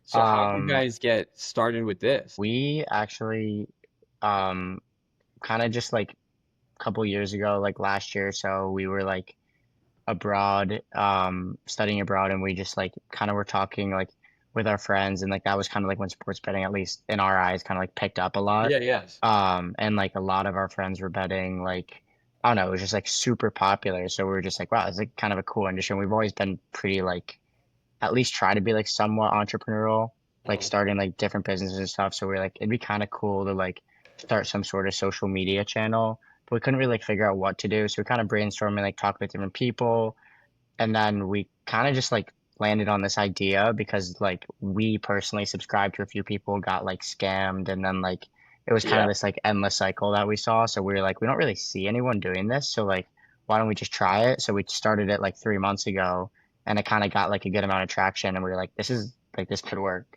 So how did you Um, guys get started with this? we actually um kind of just like a couple years ago, like last year or so, we were like abroad, studying abroad, and we just like kind of were talking like with our friends, and like that was kind of like when sports betting, at least in our eyes, kind of like picked up a lot. Yeah, yes. And like a lot of our friends were betting, like I don't know, it was just like super popular. So we were just like, wow, it's like kind of a cool industry. And we've always been pretty like at least try to be like somewhat entrepreneurial, like Mhm. starting like different businesses and stuff. So we're like, it'd be kind of cool to like start some sort of social media channel, but we couldn't really like figure out what to do. So we kind of brainstorming, like talked with different people, and then we kind of just like landed on this idea because like we personally subscribed to a few people, got like scammed, and then like it was kind of Yeah. this like endless cycle that we saw. So we were like, we don't really see anyone doing this. So like, why don't we just try it? So we started it like 3 months ago, and it kind of got like a good amount of traction. And we were like, this is like, this could work.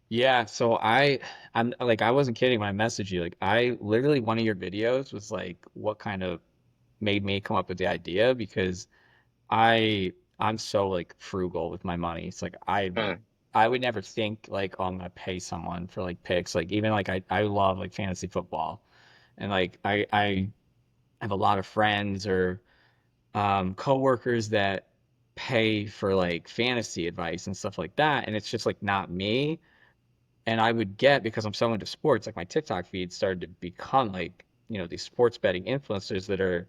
Yeah, so I'm like I wasn't kidding when I messaged you. Like I literally one of your videos was like what kind of made me come up with the idea because I'm so like frugal with my money. It's like Mm. I would never think like, oh, I'm gonna pay someone for like picks. Like even like I love like fantasy football. And like I have a lot of friends or coworkers that pay for like fantasy advice and stuff like that. And it's just like not me. And I would get because I'm so into sports, like my TikTok feed started to become like, these sports betting influencers that are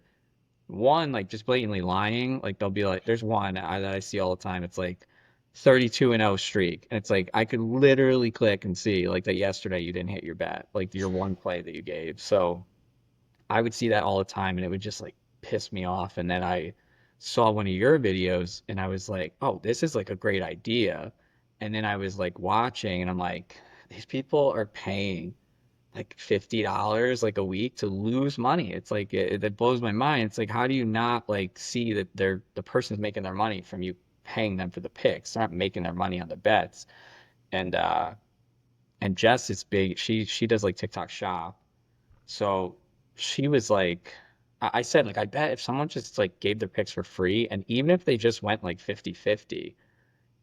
one, like just blatantly lying. Like they'll be like, there's one that I see all the time. It's like 32 and 0 streak. And it's like I could literally click and see like that yesterday you didn't hit your bet, like your one play that you gave. So I would see that all the time and it would just like piss me off. And then I saw one of your videos and I was like, oh, this is like a great idea. And then I was like watching and I'm like, these people are paying like $50 like a week to lose money. It's like that blows my mind. It's like how do you not like see that the person's making their money from you paying them for the picks? They're not making their money on the bets. And Jess is big. She does like TikTok shop. So she was like, I said, like, I bet if someone just like gave their picks for free, and even if they just went like 50-50,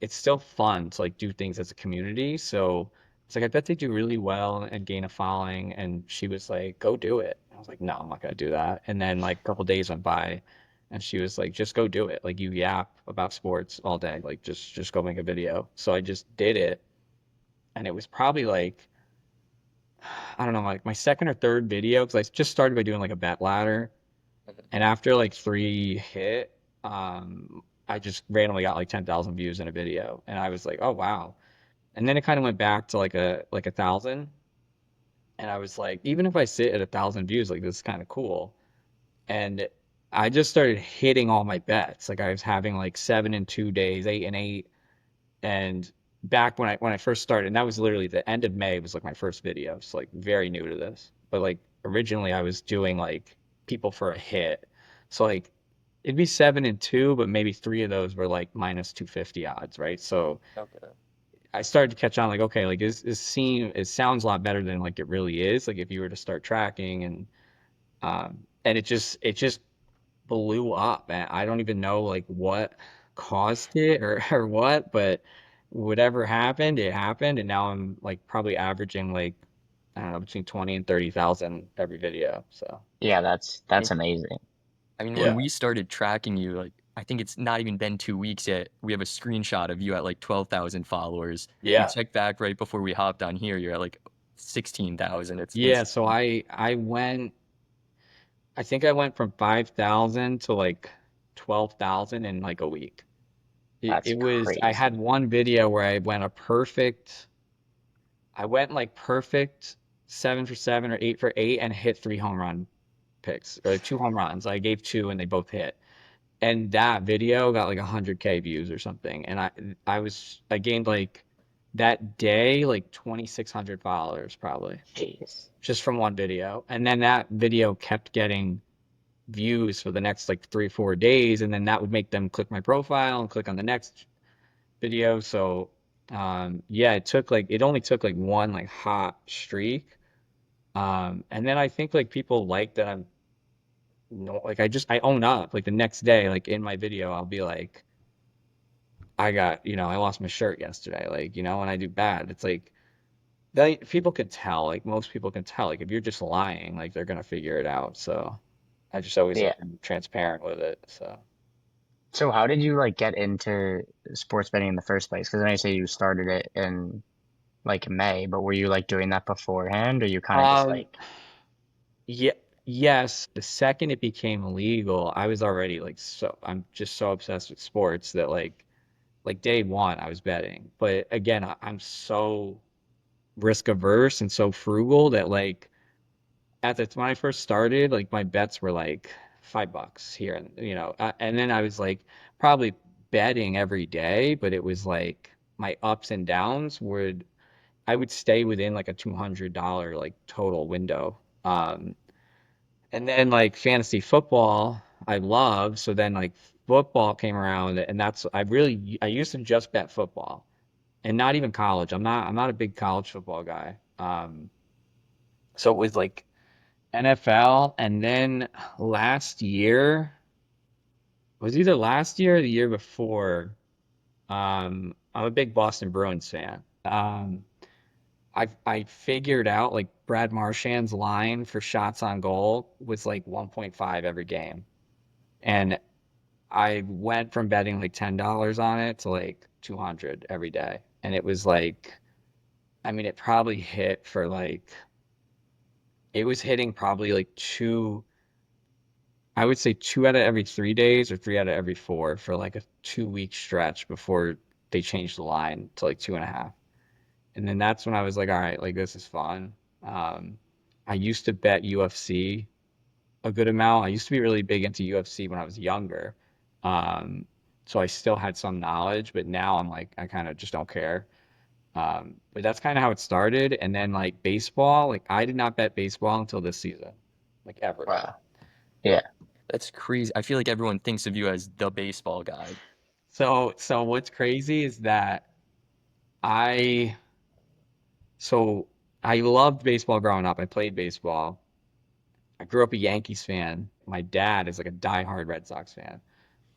it's still fun to like do things as a community. So it's like, I bet they do really well and gain a following. And she was like, go do it. I was like, no, I'm not gonna do that. And then like a couple days went by and she was like, just go do it. Like you yap about sports all day. Like just go make a video. So I just did it. And it was probably like I don't know, like my second or third video, because I just started by doing like a bet ladder. And after like three hit, I just randomly got like 10,000 views in a video. And I was like, oh wow. And then it kind of went back to like 1,000. And I was like, even if I sit at 1,000 views, like this is kind of cool. And I just started hitting all my bets. Like I was having like 7 in 2 days, 8 and 8. And back when I first started, and that was literally the end of May was like my first video. So like very new to this. But like originally I was doing like people for a hit. So like it'd be 7 and 2, but maybe three of those were like minus 250 odds, right? So Okay. I started to catch on like, okay, like it sounds a lot better than like it really is. Like if you were to start tracking and it just blew up, man. I don't even know like what caused it or what, but whatever happened, it happened, and now I'm like probably averaging like I don't know between 20 and 30,000 every video. So Yeah, I that's amazing. I mean, when yeah, we started tracking you, like, I think it's not even been 2 weeks yet. We have a screenshot of you at like 12,000 followers. We yeah, checked back right before we hopped on here. You're at like 16,000. It's yeah. So insane. I think I went from 5,000 to like 12,000 in like a week. That's I crazy. had one video where I went like perfect 7 for 7 or 8 for 8 and hit three home run picks or two home runs. I gave two and they both hit. And that video got like 100K views or something. And I gained like that day like 2,600 followers probably Jeez. just from one video. And then that video kept getting views for the next like 3 or 4 days, and then that would make them click my profile and click on the next video. So yeah, it only took like one like hot streak. And then I think like people like that I'm no like I own up like the next day like in my video I'll be like I lost my shirt yesterday. Like, when I do bad, it's like people could tell. Like most people can tell. Like if you're just lying, like they're gonna figure it out. So I just always Yeah. like am transparent with it. So So how did you like get into sports betting in the first place? Because I know you say you started it in like May, but were you like doing that beforehand, or you kind of just um like, yeah, yes, the second it became illegal, I was already like I'm just so obsessed with sports that like day one I was betting. But again, I'm so risk averse and so frugal that like when I first started, like my bets were like $5 here, and and then I was like probably betting every day, but it was like my ups and downs would I would stay within like a $200 like total window. And then like fantasy football, I love. So then like football came around, and I used to just bet football, and not even college. I'm not a big college football guy. So it was like NFL, and then last year was either last year or the year before. I'm a big Boston Bruins fan. I figured out like Brad Marchand's line for shots on goal was like 1.5 every game, and I went from betting like $10 on it to like 200 every day, and it was like, I mean, it probably hit for like it was hitting probably like I would say 2 out of every 3 days or 3 out of every 4 for like a 2 week stretch before they changed the line to like 2.5. And then that's when I was like, all right, like this is fun. Um, I used to bet UFC a good amount. I used to be really big into UFC when I was younger. Um, so I still had some knowledge, but now I'm like, I kind of just don't care. But that's kind of how it started. And then like baseball, like I did not bet baseball until this season, like ever. wow, yeah, That's crazy. I feel like everyone thinks of you as the baseball guy. So what's crazy is that I so I loved baseball growing up. I played baseball. I grew up a Yankees fan. My dad is like a diehard Red Sox fan.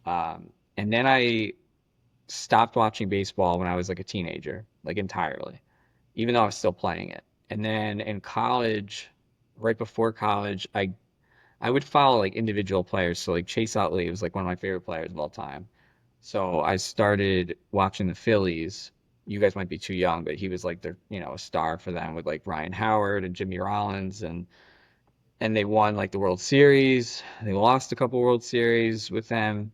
And then I stopped watching baseball when I was like a teenager, like entirely, even though I was still playing it. And then in college, right before college, I would follow like individual players. So like Chase Utley was like one of my favorite players of all time. So I started watching the Phillies. You guys might be too young, but he was like a star for them with like Ryan Howard and Jimmy Rollins, and they won like the World Series. They lost a couple World Series with them.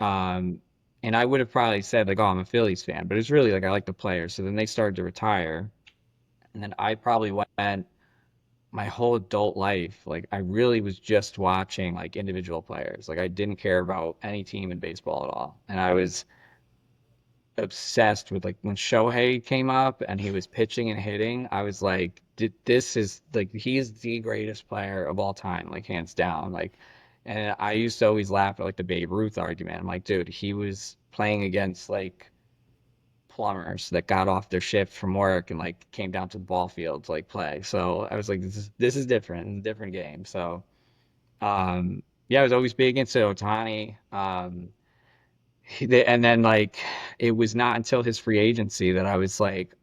Um, and I would have probably said like, oh, I'm a Phillies fan, but it's really like I like the players. So then they started to retire, and then I probably went my whole adult life, like I really was just watching like individual players. Like I didn't care about any team in baseball at all. And I was obsessed with like when Shohei came up and he was pitching and hitting, I was like, this is like he's the greatest player of all time, like hands down. Like, and I used to always laugh at like the Babe Ruth argument. I'm like, dude, he was playing against like plumbers that got off their shift from work and like came down to the ball field to like play. So I was like, this is different. It's a different game. So yeah, I was always big into Otani. And then like it was not until his free agency that I was like,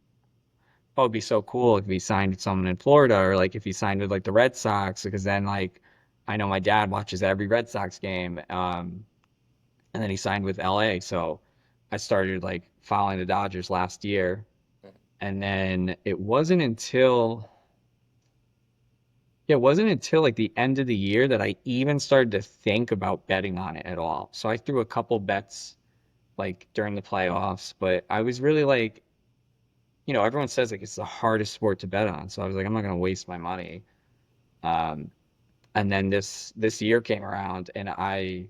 oh, it'd be so cool if he signed with someone in Florida, or like if he signed with like the Red Sox, because then like I know my dad watches every Red Sox game. And then he signed with LA. So I started like following the Dodgers last year. And then it wasn't until like the end of the year that I even started to think about betting on it at all. So I threw a couple bets like during the playoffs, but I was really like, everyone says like it's the hardest sport to bet on. So I was like, I'm not gonna waste my money. Um, and then this year came around, and I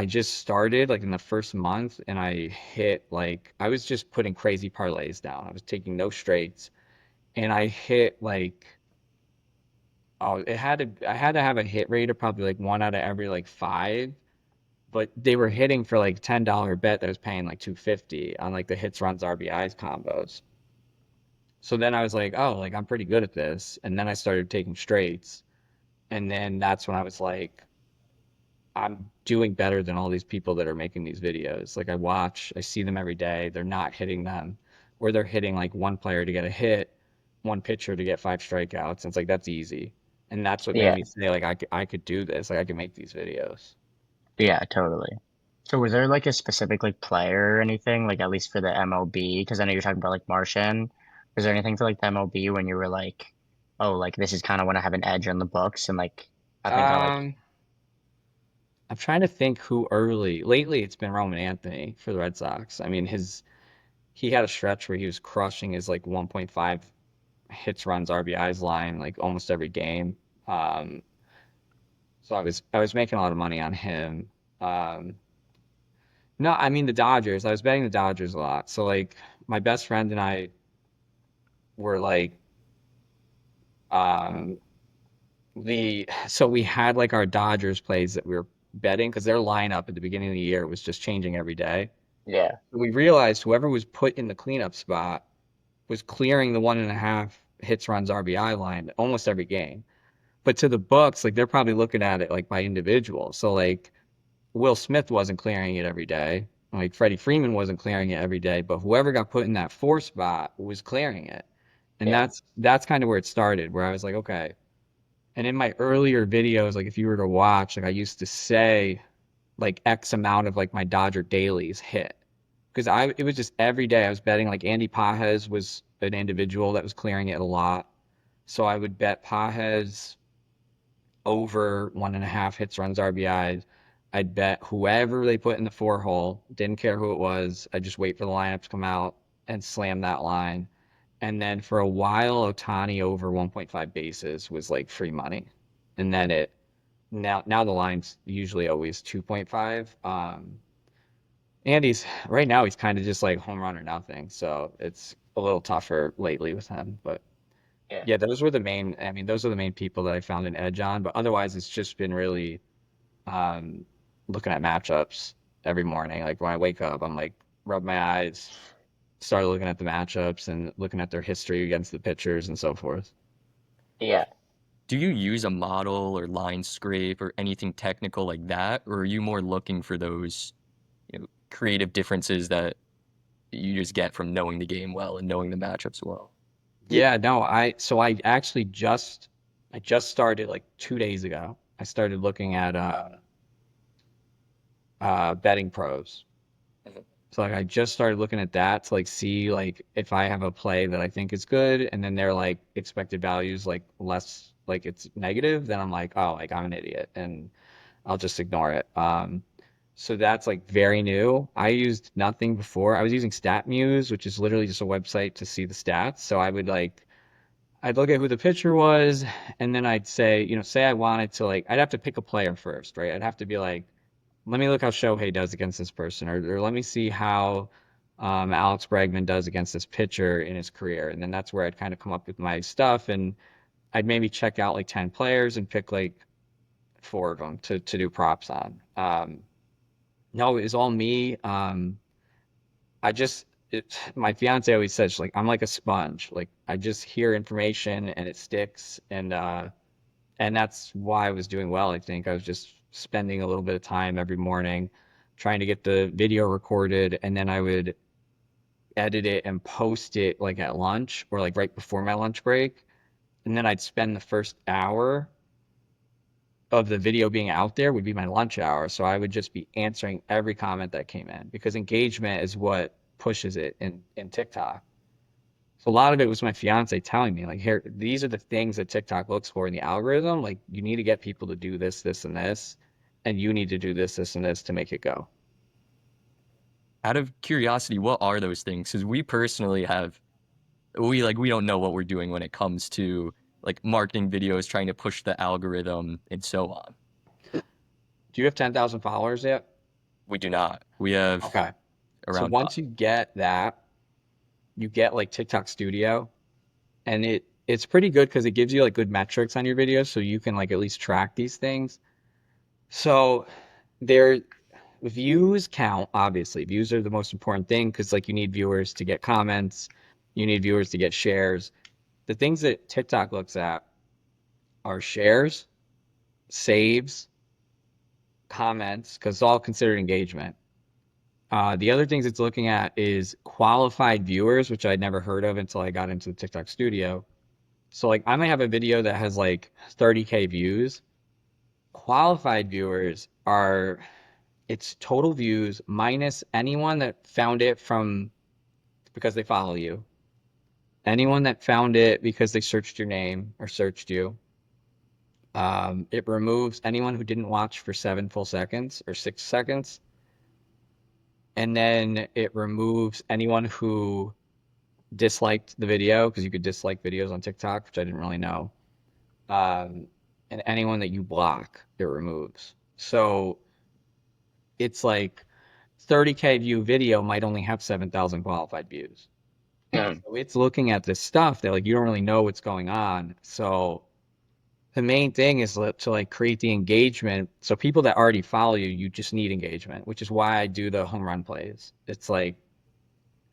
just started like in the first month, and I hit like I was just putting crazy parlays down. I was taking no straights, and I hit like, oh, I had to have a hit rate of probably like 1 out of every like 5, but they were hitting for like $10 bet that was paying like 250 on like the hits, runs, RBIs combos. So then I was like, oh, like I'm pretty good at this. And then I started taking straights. And then that's when I was like, I'm doing better than all these people that are making these videos. Like I see them every day. They're not hitting them, or they're hitting like one player to get a hit, one pitcher to get five strikeouts. And it's like that's easy, and that's what made Yeah, me say like I could do this. Like I could make these videos. yeah, totally. So was there like a specific like player or anything, like at least for the MLB? Because I know you're talking about like Martian. Was there anything for like the MLB when you were like, oh, like this is kind of when I have an edge on the books, and like I think I like, Um, I'm trying to think who early. Lately, it's been Roman Anthony for the Red Sox. I mean, his he had a stretch where he was crushing his like 1.5 hits, runs, RBIs line like almost every game. Um, so I was making a lot of money on him. Um, no, I mean the Dodgers. I was betting the Dodgers a lot. So like my best friend and I were like um the so we had like our Dodgers plays that we were betting because their lineup at the beginning of the year was just changing every day. yeah, We realized whoever was put in the cleanup spot was clearing the 1.5 hits, runs, RBI line almost every game. But to the Bucks, like they're probably looking at it like by individual. So like Will Smith wasn't clearing it every day. Like Freddie Freeman wasn't clearing it every day, but whoever got put in that four spot was clearing it. And yeah, that's kind of where it started, where I was like, okay. And in my earlier videos, like if you were to watch, like I used to say like X amount of like my Dodger dailies hit. Because I it was just every day I was betting like Andy Pajes was an individual that was clearing it a lot. So I would bet Pajes over 1.5 hits, runs, RBIs. I'd bet whoever they put in the four hole, didn't care who it was. I'd just wait for the lineup to come out and slam that line. And then for a while, Otani over 1.5 bases was like free money. And then it now the line's usually always 2.5. Andy's right now he's kind of just like home run or nothing, so it's a little tougher lately with him. But yeah, yeah, those were the main. I mean, those are the main people that I found an edge on. But otherwise, it's just been really um, looking at matchups every morning. Like when I wake up, I'm like rub my eyes, start looking at the matchups and looking at their history against the pitchers and so forth. yeah. Do you use a model or line scrape or anything technical like that, or are you more looking for those, creative differences that you just get from knowing the game well and knowing the matchups well? Yeah, no, I actually just started like 2 days ago. I started looking at betting pros. Mhm. So like I just started looking at that to like see like if I have a play that I think is good and then they're like expected values like less like it's negative, then I'm like, oh, like I'm an idiot and I'll just ignore it. So that's like very new. I used nothing before. I was using StatMuse, which is literally just a website to see the stats. So I'd look at who the pitcher was, and then I'd say, say I wanted to like, I'd have to pick a player first, right? I'd have to be like, let me look how Shohei does against this person, or let me see how Alex Bregman does against this pitcher in his career, and then that's where I'd kind of come up with my stuff, and I'd maybe check out like 10 players and pick like four of them to do props on. No, it was all me. My fiance always says, she's like, I'm like a sponge. Like, I just hear information and it sticks. And that's why I was doing well. I think I was just spending a little bit of time every morning trying to get the video recorded. And then I would edit it and post it like at lunch or like right before my lunch break. And then I'd spend the first hour of the video being out there would be my lunch hour. So I would just be answering every comment that came in because engagement is what pushes it in TikTok. So a lot of it was my fiance telling me, like, here, these are the things that TikTok looks for in the algorithm. Like, you need to get people to do this, this, and this, and you need to do this, this, and this to make it go. Out of curiosity, what are those things? Because we personally we don't know what we're doing when it comes to like marketing videos, trying to push the algorithm and so on. Do you have 10,000 followers yet? We do not. We have Okay. So around five. once you get that, you get like TikTok Studio, and it's pretty good because it gives you like good metrics on your videos, so you can like at least track these things. So there views count, obviously. Views are the most important thing because like you need viewers to get comments, you need viewers to get shares. The things that TikTok looks at are shares, saves, comments, because it's all considered engagement. The other things it's looking at is qualified viewers, which I'd never heard of until I got into the TikTok studio. So like I might have a video that has like 30K views. Qualified viewers are it's total views minus anyone that found it from because they follow you. Anyone that found it because they searched your name or searched you. It removes anyone who didn't watch for 7 full seconds or 6 seconds. And then it removes anyone who disliked the video because you could dislike videos on TikTok, which I didn't really know. Um, and anyone that you block, it removes. So it's like 30K view video might only have 7,000 qualified views. Mm. So it's looking at this stuff that like you don't really know what's going on. So the main thing is to like create the engagement. So people that already follow you, you just need engagement, which is why I do the home run plays. It's like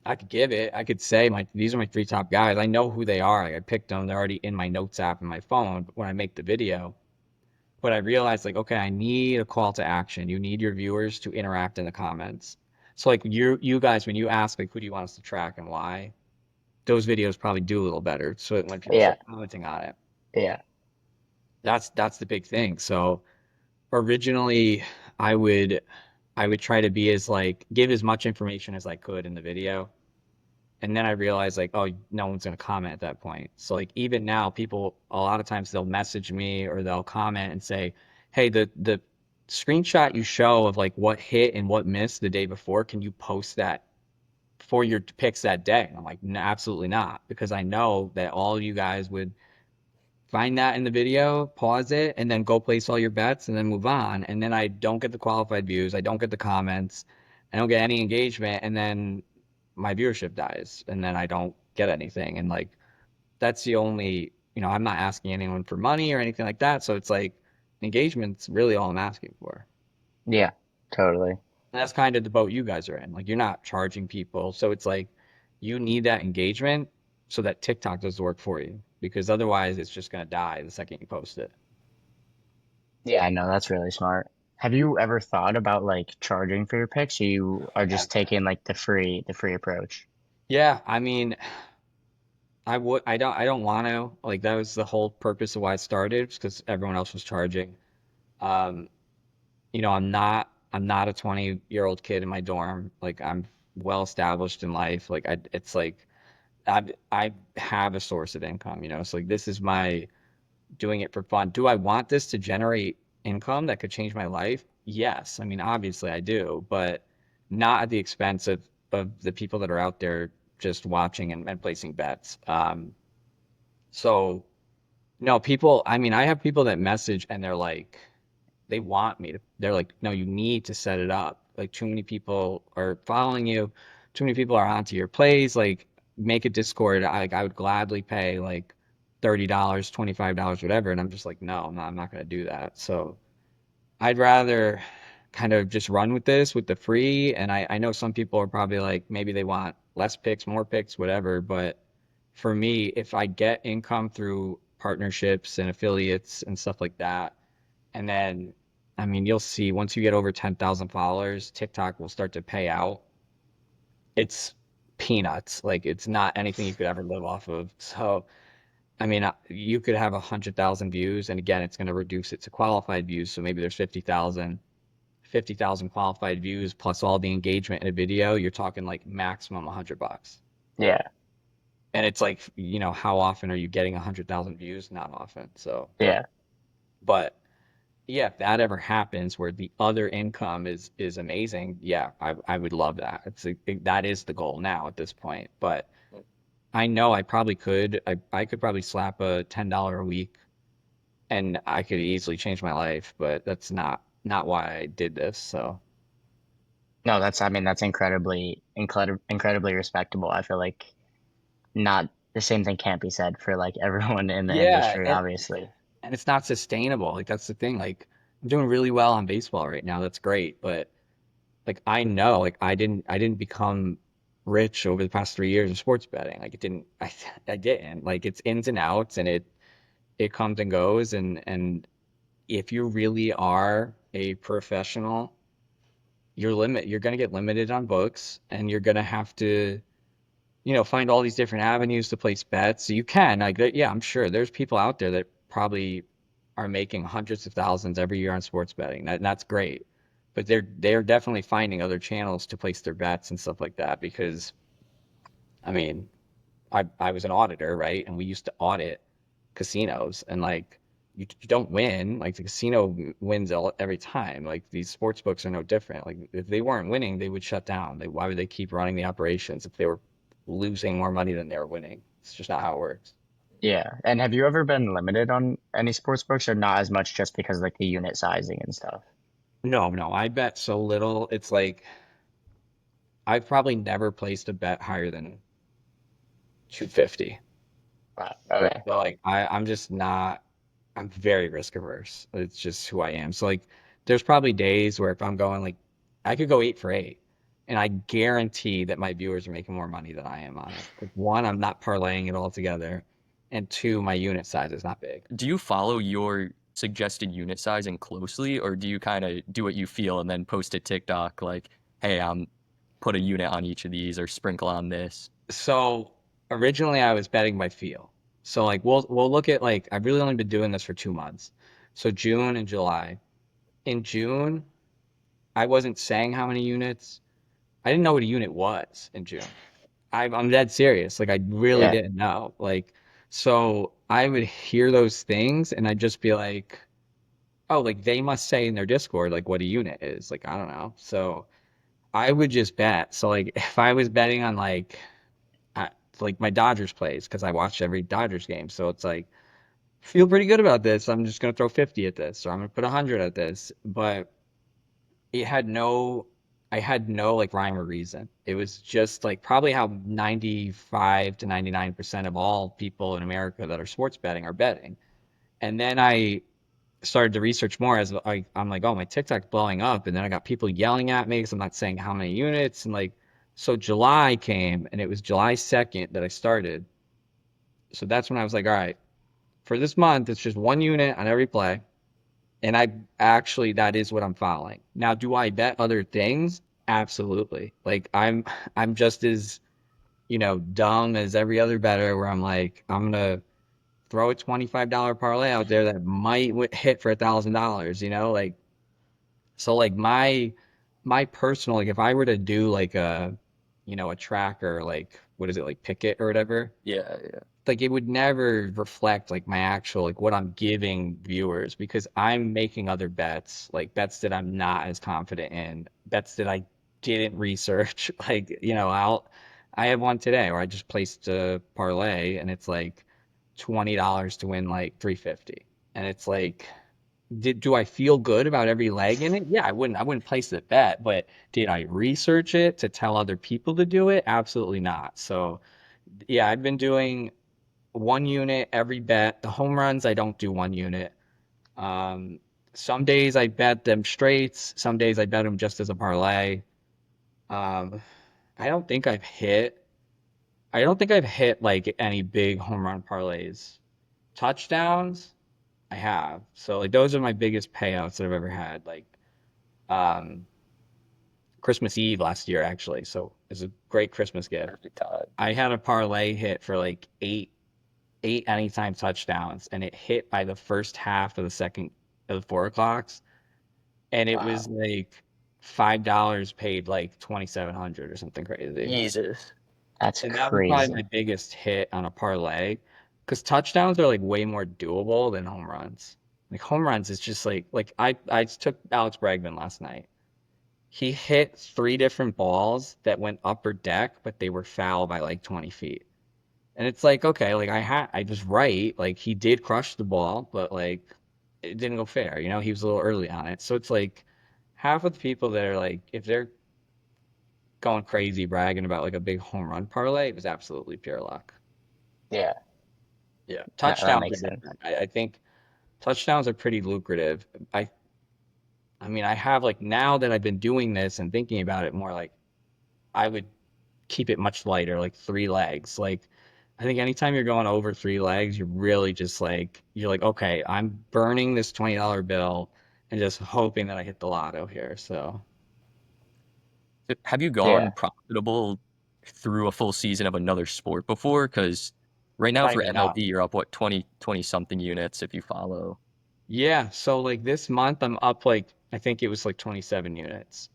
I could give it. I could say my these are my three top guys. I know who they are. Like I picked them. They're already in my notes app in my phone. But when I make the video, but I realized like, okay, I need a call to action. You need your viewers to interact in the comments. So like you guys, when you ask like who do you want us to track and why, those videos probably do a little better. So when people Yeah, start commenting on it, yeah, that's the big thing. So originally I would I would try to be as like give as much information as I could in the video. And then I realized like, oh, no one's gonna comment at that point. So like even now, people a lot of times they'll message me or they'll comment and say, hey, the screenshot you show of like what hit and what missed the day before, can you post that for your picks that day? And I'm like, no, absolutely not, because I know that all you guys would find that in the video, pause it, and then go place all your bets and then move on. And then I don't get the qualified views, I don't get the comments, I don't get any engagement, and then my viewership dies, and then I don't get anything. And like that's the only, I'm not asking anyone for money or anything like that. So it's like engagement's really all I'm asking for. yeah, totally. And that's kind of the boat you guys are in. Like you're not charging people. So it's like you need that engagement so that TikTok does the work for you. Because otherwise it's just gonna die the second you post it. Yeah, I know that's really smart. Have you ever thought about like charging for your picks, or you are Yeah. just taking like the free approach? Yeah, I mean, I don't want to. Like that was the whole purpose of why I started, because everyone else was charging. Um, I'm not a 20-year-old kid in my dorm. Like I'm well established in life. Like it's like I have a source of income, So like this is my doing it for fun. Do I want this to generate income that could change my life? Yes. I mean, obviously I do, but not at the expense of the people that are out there just watching and placing bets. So no, people, I mean, I have people that message and they're like, they want me to, they're like, no, you need to set it up. Like too many people are following you. Too many people are onto your plays. Like make a Discord. I would gladly pay like $30, $25, whatever. And I'm just like, no, I'm not going to do that. So I'd rather kind of just run with this with the free. And I know some people are probably like, maybe they want less picks, more picks, whatever. But for me, if I get income through partnerships and affiliates and stuff like that, and then, I mean, you'll see once you get over 10,000 followers, TikTok will start to pay out. It's peanuts. Like it's not anything you could ever live off of. So, I mean, you could have 100,000 views, and again, it's going to reduce it to qualified views. So maybe there's 50,000 qualified views plus all the engagement in a video. You're talking like maximum $100. Yeah, And it's like, how often are you getting 100,000 views? Not often. So, yeah, but yeah, if that ever happens where the other income is amazing, yeah, I would love that. That is the goal now at this point. But I know I probably could. I could probably slap a $10 a week and I could easily change my life, but that's not why I did this. So no, I mean, that's incredibly respectable. I feel like not the same thing can't be said for like everyone in the yeah, industry, obviously. and it's not sustainable. Like that's the thing. Like I'm doing really well on baseball right now. That's great, but like I know, like I didn't become rich over the past 3 years of sports betting. Like it didn't, I didn't. Like it's ins and outs, and it comes and goes. And if you really are a professional, you're going to get limited on books, and you're going to have to, find all these different avenues to place bets. So you can, like, yeah, I'm sure there's people out there that probably are making hundreds of thousands every year on sports betting. That's great. But they're definitely finding other channels to place their bets and stuff like that because, I mean, I was an auditor, right? And we used to audit casinos, and like you don't win. Like the casino wins every time. Like these sports books are no different. Like if they weren't winning, they would shut down. Why would they keep running the operations if they were losing more money than they were winning? It's just not how it works. Yeah. And have you ever been limited on any sports books or not as much just because like the unit sizing and stuff? No, no, I bet so little. It's like I've probably never placed a bet higher than 250. Wow. Okay. So like I'm just not. I'm very risk averse. It's just who I am. So like there's probably days where if I'm going like I could go 8 for 8 and I guarantee that my viewers are making more money than I am on it. Like one, I'm not parlaying it all together. And two, my unit size is not big. Do you follow your suggested unit sizing closely, or do you kind of do what you feel and then post a TikTok like, hey, put a unit on each of these or sprinkle on this? So originally I was betting by feel. So like we'll look at like I've really only been doing this for 2 months. So June and July. In June, I wasn't saying how many units. I didn't know what a unit was in June. I'm dead serious. Like I really Yeah. didn't know. Like so I would hear those things and I'd just be like, oh, like they must say in their Discord like what a unit is. Like I don't know. So I would just bet. So like if I was betting on I, like my Dodgers plays because I watch every Dodgers game. So it's like feel pretty good about this. I'm just gonna throw 50 at this or I'm gonna put 100 at this. But it had no I had no like rhyme or reason. It was just like probably how 95 to 99% of all people in America that are sports betting are betting. And then I started to research more as I'm like, oh, my TikTok's blowing up. And then I got people yelling at me because I'm not saying how many units. And like, so July came and it was July 2nd that I started. So that's when I was like, all right, for this month, it's just 1 unit on every play. And I actually, that is what I'm following. Now, do I bet other things? Absolutely. Like I'm just as, dumb as every other bettor where I'm like, I'm gonna throw a $25 parlay out there that might hit for $1,000, like, so like my personal, like if I were to do like a tracker, like what is it, like Picket or whatever, Yeah, yeah. like it would never reflect like my actual like what I'm giving viewers because I'm making other bets, like bets that I'm not as confident in, bets that I didn't research. Like, I have one today where I just placed a parlay and it's like $20 to win like 350. And it's like, do I feel good about every leg in it? Yeah, I wouldn't place the bet, but did I research it to tell other people to do it? Absolutely not. So yeah, I've been doing 1 unit every bet. The home runs, I don't do 1 unit. Um, some days I bet them straights. Some days I bet them just as a parlay. Um, I don't think I've hit. I don't think I've hit like any big home run parlays. Touchdowns, I have. So like those are my biggest payouts that I've ever had. Like um, Christmas Eve last year, actually. So it's a great Christmas gift. Perfect time. I had a parlay hit for like eight anytime touchdowns, and it hit by the first half of the second of the 4 o'clocks, and it was Wow. like $5 paid like 2,700 or something crazy. Jesus. That's And that was probably crazy. my biggest hit on a parlay, because touchdowns are like way more doable than home runs. Like home runs is just like I took Alex Bregman last night. He hit 3 different balls that went upper deck, but they were foul by like 20 feet. And it's like, okay, like I was right. Like he did crush the ball, but like it didn't go fair. He was a little early on it. So it's like half of the people that are like, if they're going crazy bragging about like a big home run parlay, it was absolutely pure luck. Yeah. Yeah. That Touchdowns are makes sense. different. I think touchdowns are pretty lucrative. I mean, I have like now that I've been doing this and thinking about it more, like I would keep it much lighter, like 3 legs. Like I think anytime you're going over 3 legs, you're really just like you're like, okay, I'm burning this $20 bill and just hoping that I hit the lotto here. So Have you gone Yeah. profitable through a full season of another sport before? Because right now for finding MLB, out. you're up what 20 something units if you follow. Yeah, so like this month I'm up like I think it was like 27 units.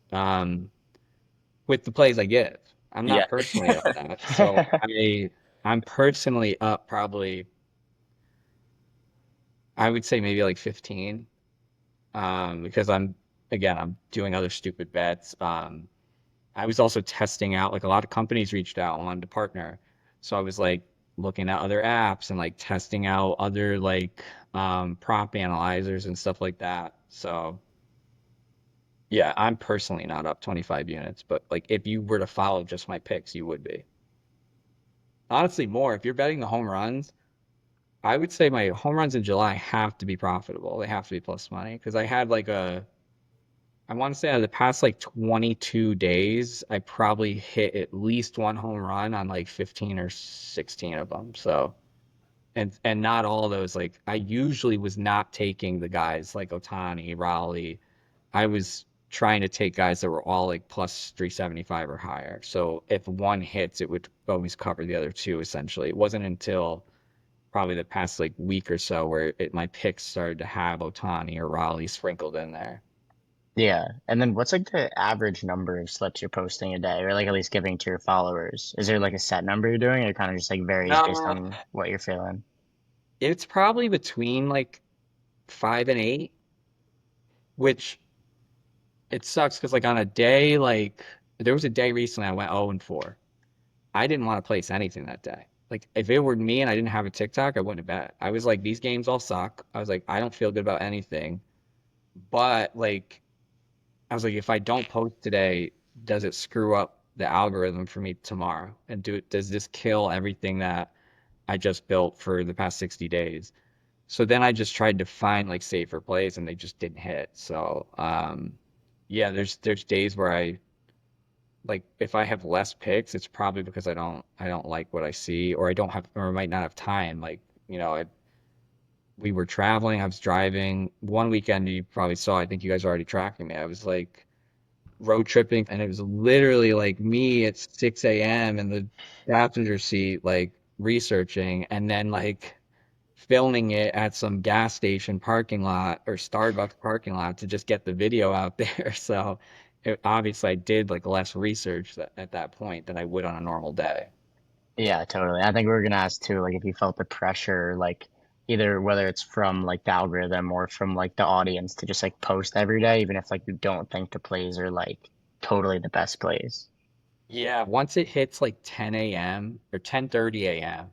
With the plays I give. I'm Yeah. not personally up that. So I'm personally up probably I would say maybe like 15. Because I'm doing other stupid bets. I was also testing out like a lot of companies reached out and wanted to partner. So I was like looking at other apps and like testing out other like prop analyzers and stuff like that. So yeah, I'm personally not up 25 units, but like if you were to follow just my picks, you would be. Honestly, more. If you're betting the home runs, I would say my home runs in July have to be profitable. They have to be plus money because I had like I want to say out of the past like 22 days, I probably hit at least one home run on like 15 or 16 of them. So, and not all of those, like I usually was not taking the guys like Otani, Raleigh. I was trying to take guys that were all like plus 375 or higher. So if one hits, it would always cover the other two essentially. It wasn't until probably the past like week or so where my picks started to have Otani or Raleigh sprinkled in there. Yeah. And then what's like the average number of slips you're posting a day, or like at least giving to your followers? Is there like a set number you're doing, or it kind of just like varies based Uh, on what you're feeling? it's probably between like 5 and 8, which it sucks because like on a day like there was a day recently I went 0-4. I didn't want to place anything that day. Like if it were me and I didn't have a TikTok, I wouldn't have bet. I was like, these games all suck. I was like, I don't feel good about anything. But like I was like, if I don't post today, does it screw up the algorithm for me tomorrow? And does this kill everything that I just built for the past 60 days? So then I just tried to find like safer plays and they just didn't hit. So yeah, there's days where I like if I have less picks, it's probably because I don't like what I see or I don't have or I might not have time. Like, we were traveling, I was driving. One weekend you probably saw, I think you guys are already tracking me. I was like road tripping and it was literally like me at 6 a.m. in the passenger seat, like researching and then like filming it at some gas station parking lot or Starbucks parking lot to just get the video out there. So obviously I did like less research at that point than I would on a normal day. Yeah, totally. I think we were gonna ask too, like if you felt the pressure, like either whether it's from like the algorithm or from like the audience to just like post every day, even if like you don't think the plays are like totally the best plays. Yeah, once it hits like 10 a.m. or 10:30 a.m.,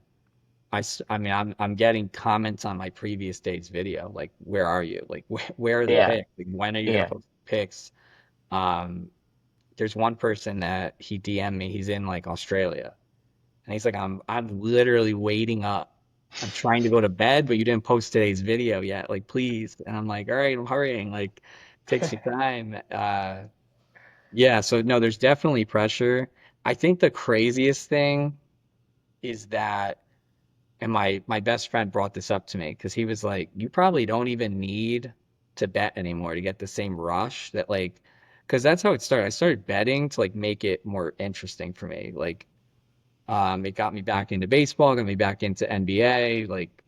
I mean, I'm getting comments on my previous day's video, like, where are you? Like, where are the Yeah, pics? Like, when are you gonna yeah. post pics? Um, there's one person that he DM'd me. He's in like Australia, and he's like, I'm literally waiting up. I'm trying to go to bed, but you didn't post today's video yet. Like, please. And I'm like, all right, I'm hurrying. Like, takes me time. Yeah. So no, there's definitely pressure. I think the craziest thing is that, and my best friend brought this up to me because he was like, you probably don't even need to bet anymore to get the same rush that like, because that's how it started. I started betting to like make it more interesting for me. Like, it got me back into baseball, got me back into NBA. Like,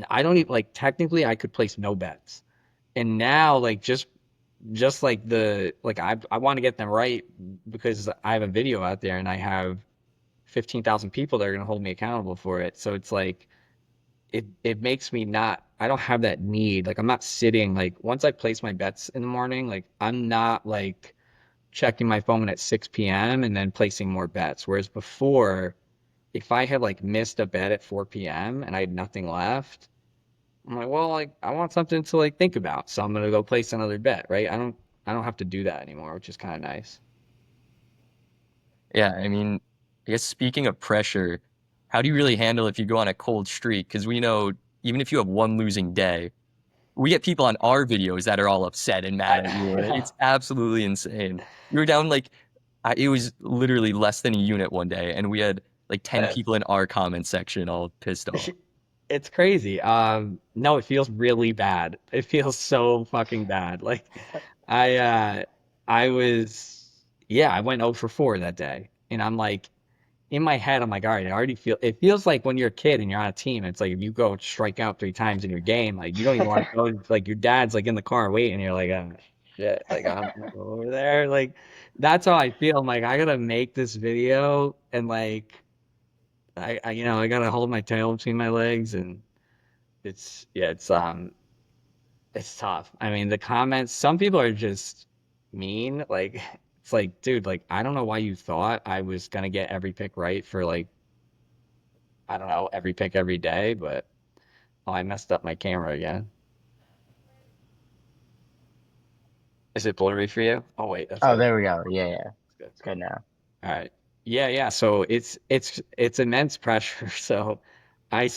I don't even like technically I could place no bets. And now like just like the like I want to get them right because I have a video out there and I have 15,000 people that are going to hold me accountable for it. So it's like it makes me not I don't have that need. Like I'm not sitting like once I place my bets in the morning, like I'm not like checking my phone at 6 p.m. and then placing more bets. Whereas before, if I had like missed a bet at 4 p.m. and I had nothing left, I'm like, well, like I want something to like think about, so I'm gonna go place another bet, right? I don't have to do that anymore, which is kind of nice. Yeah, I mean, I guess speaking of pressure, how do you really handle if you go on a cold streak? Because we know even if you have one losing day, we get people on our videos that are all upset and mad at you, and I it's absolutely insane. We were down like, it was literally less than a unit one day, and we had like 10 people in our comment section all pissed off. it's crazy. No, it feels really bad. It feels so fucking bad. Like I I was yeah, I went 0 for 4 that day. And I'm like in my head, I'm like, all right, I already feel it feels like when you're a kid and you're on a team, it's like if you go strike out 3 times in your game, like you don't even want to go, like your dad's like in the car waiting, and you're like, oh shit, like I'm gonna go over there. Like that's how I feel. I'm like, I gotta make this video and like I gotta hold my tail between my legs and yeah, it's tough. I mean, the comments, some people are just mean. Like, it's like, dude, like, I don't know why you thought I was gonna get every pick right for like, I don't know, every pick every day, but oh, I messed up my camera again. Is it blurry for you? Oh, wait, that's Oh, good. there we go. Yeah, yeah. That's good. It's good now. All right. Yeah, yeah. So it's immense pressure. So I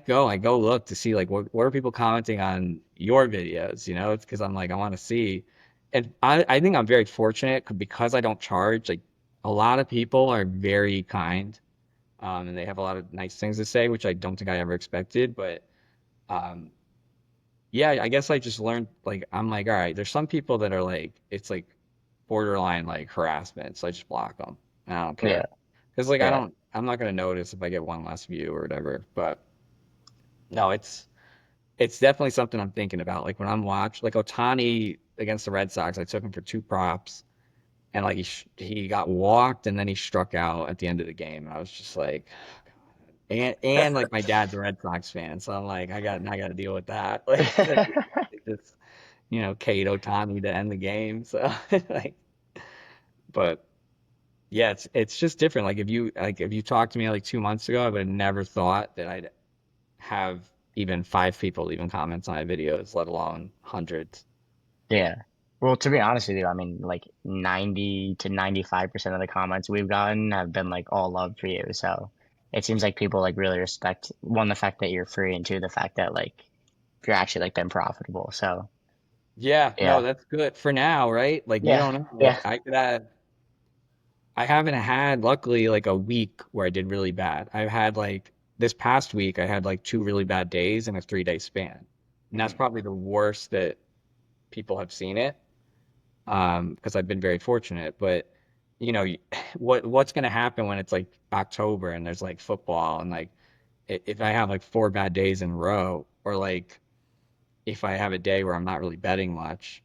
go look to see like what are people commenting on your videos, you know? It's because I'm like I want to see. And I think I'm very fortunate because I don't charge. Like a lot of people are very kind, and they have a lot of nice things to say, which I don't think I ever expected. But um, yeah, I guess I just learned like I'm like, all right, there's some people that are like it's like borderline like harassment, so I just block them. I don't Yeah, care. Because like yeah, I'm not gonna notice if I get one less view or whatever. But no, it's definitely something I'm thinking about. Like when I'm watching like Otani against the Red Sox, I took him for 2 props, and like he got walked and then he struck out at the end of the game. And I was just like, and like my dad's a Red Sox fan, so I'm like I got to deal with that. Like just Kate Otani to end the game. So like, but yeah, it's just different. Like if you talked to me like 2 months ago, I would have never thought that I'd have even 5 people leaving comments on my videos, let alone hundreds. yeah. Well, to be honest with you, I mean, like 90 to 95% of the comments we've gotten have been like all love for you. So it seems like people like really respect one, the fact that you're free, and two, the fact that like you're actually like been profitable. So Yeah, no, yeah, that's good for now, right? Like you yeah, don't know. yeah. Like I haven't had luckily like a week where I did really bad. I've had like this past week I had like 2 really bad days in a 3-day span. And that's Mhm. probably the worst that people have seen it. Because I've been very fortunate. But you know, what's gonna happen when it's like October and there's like football and like if I have like 4 bad days in a row, or like if I have a day where I'm not really betting much,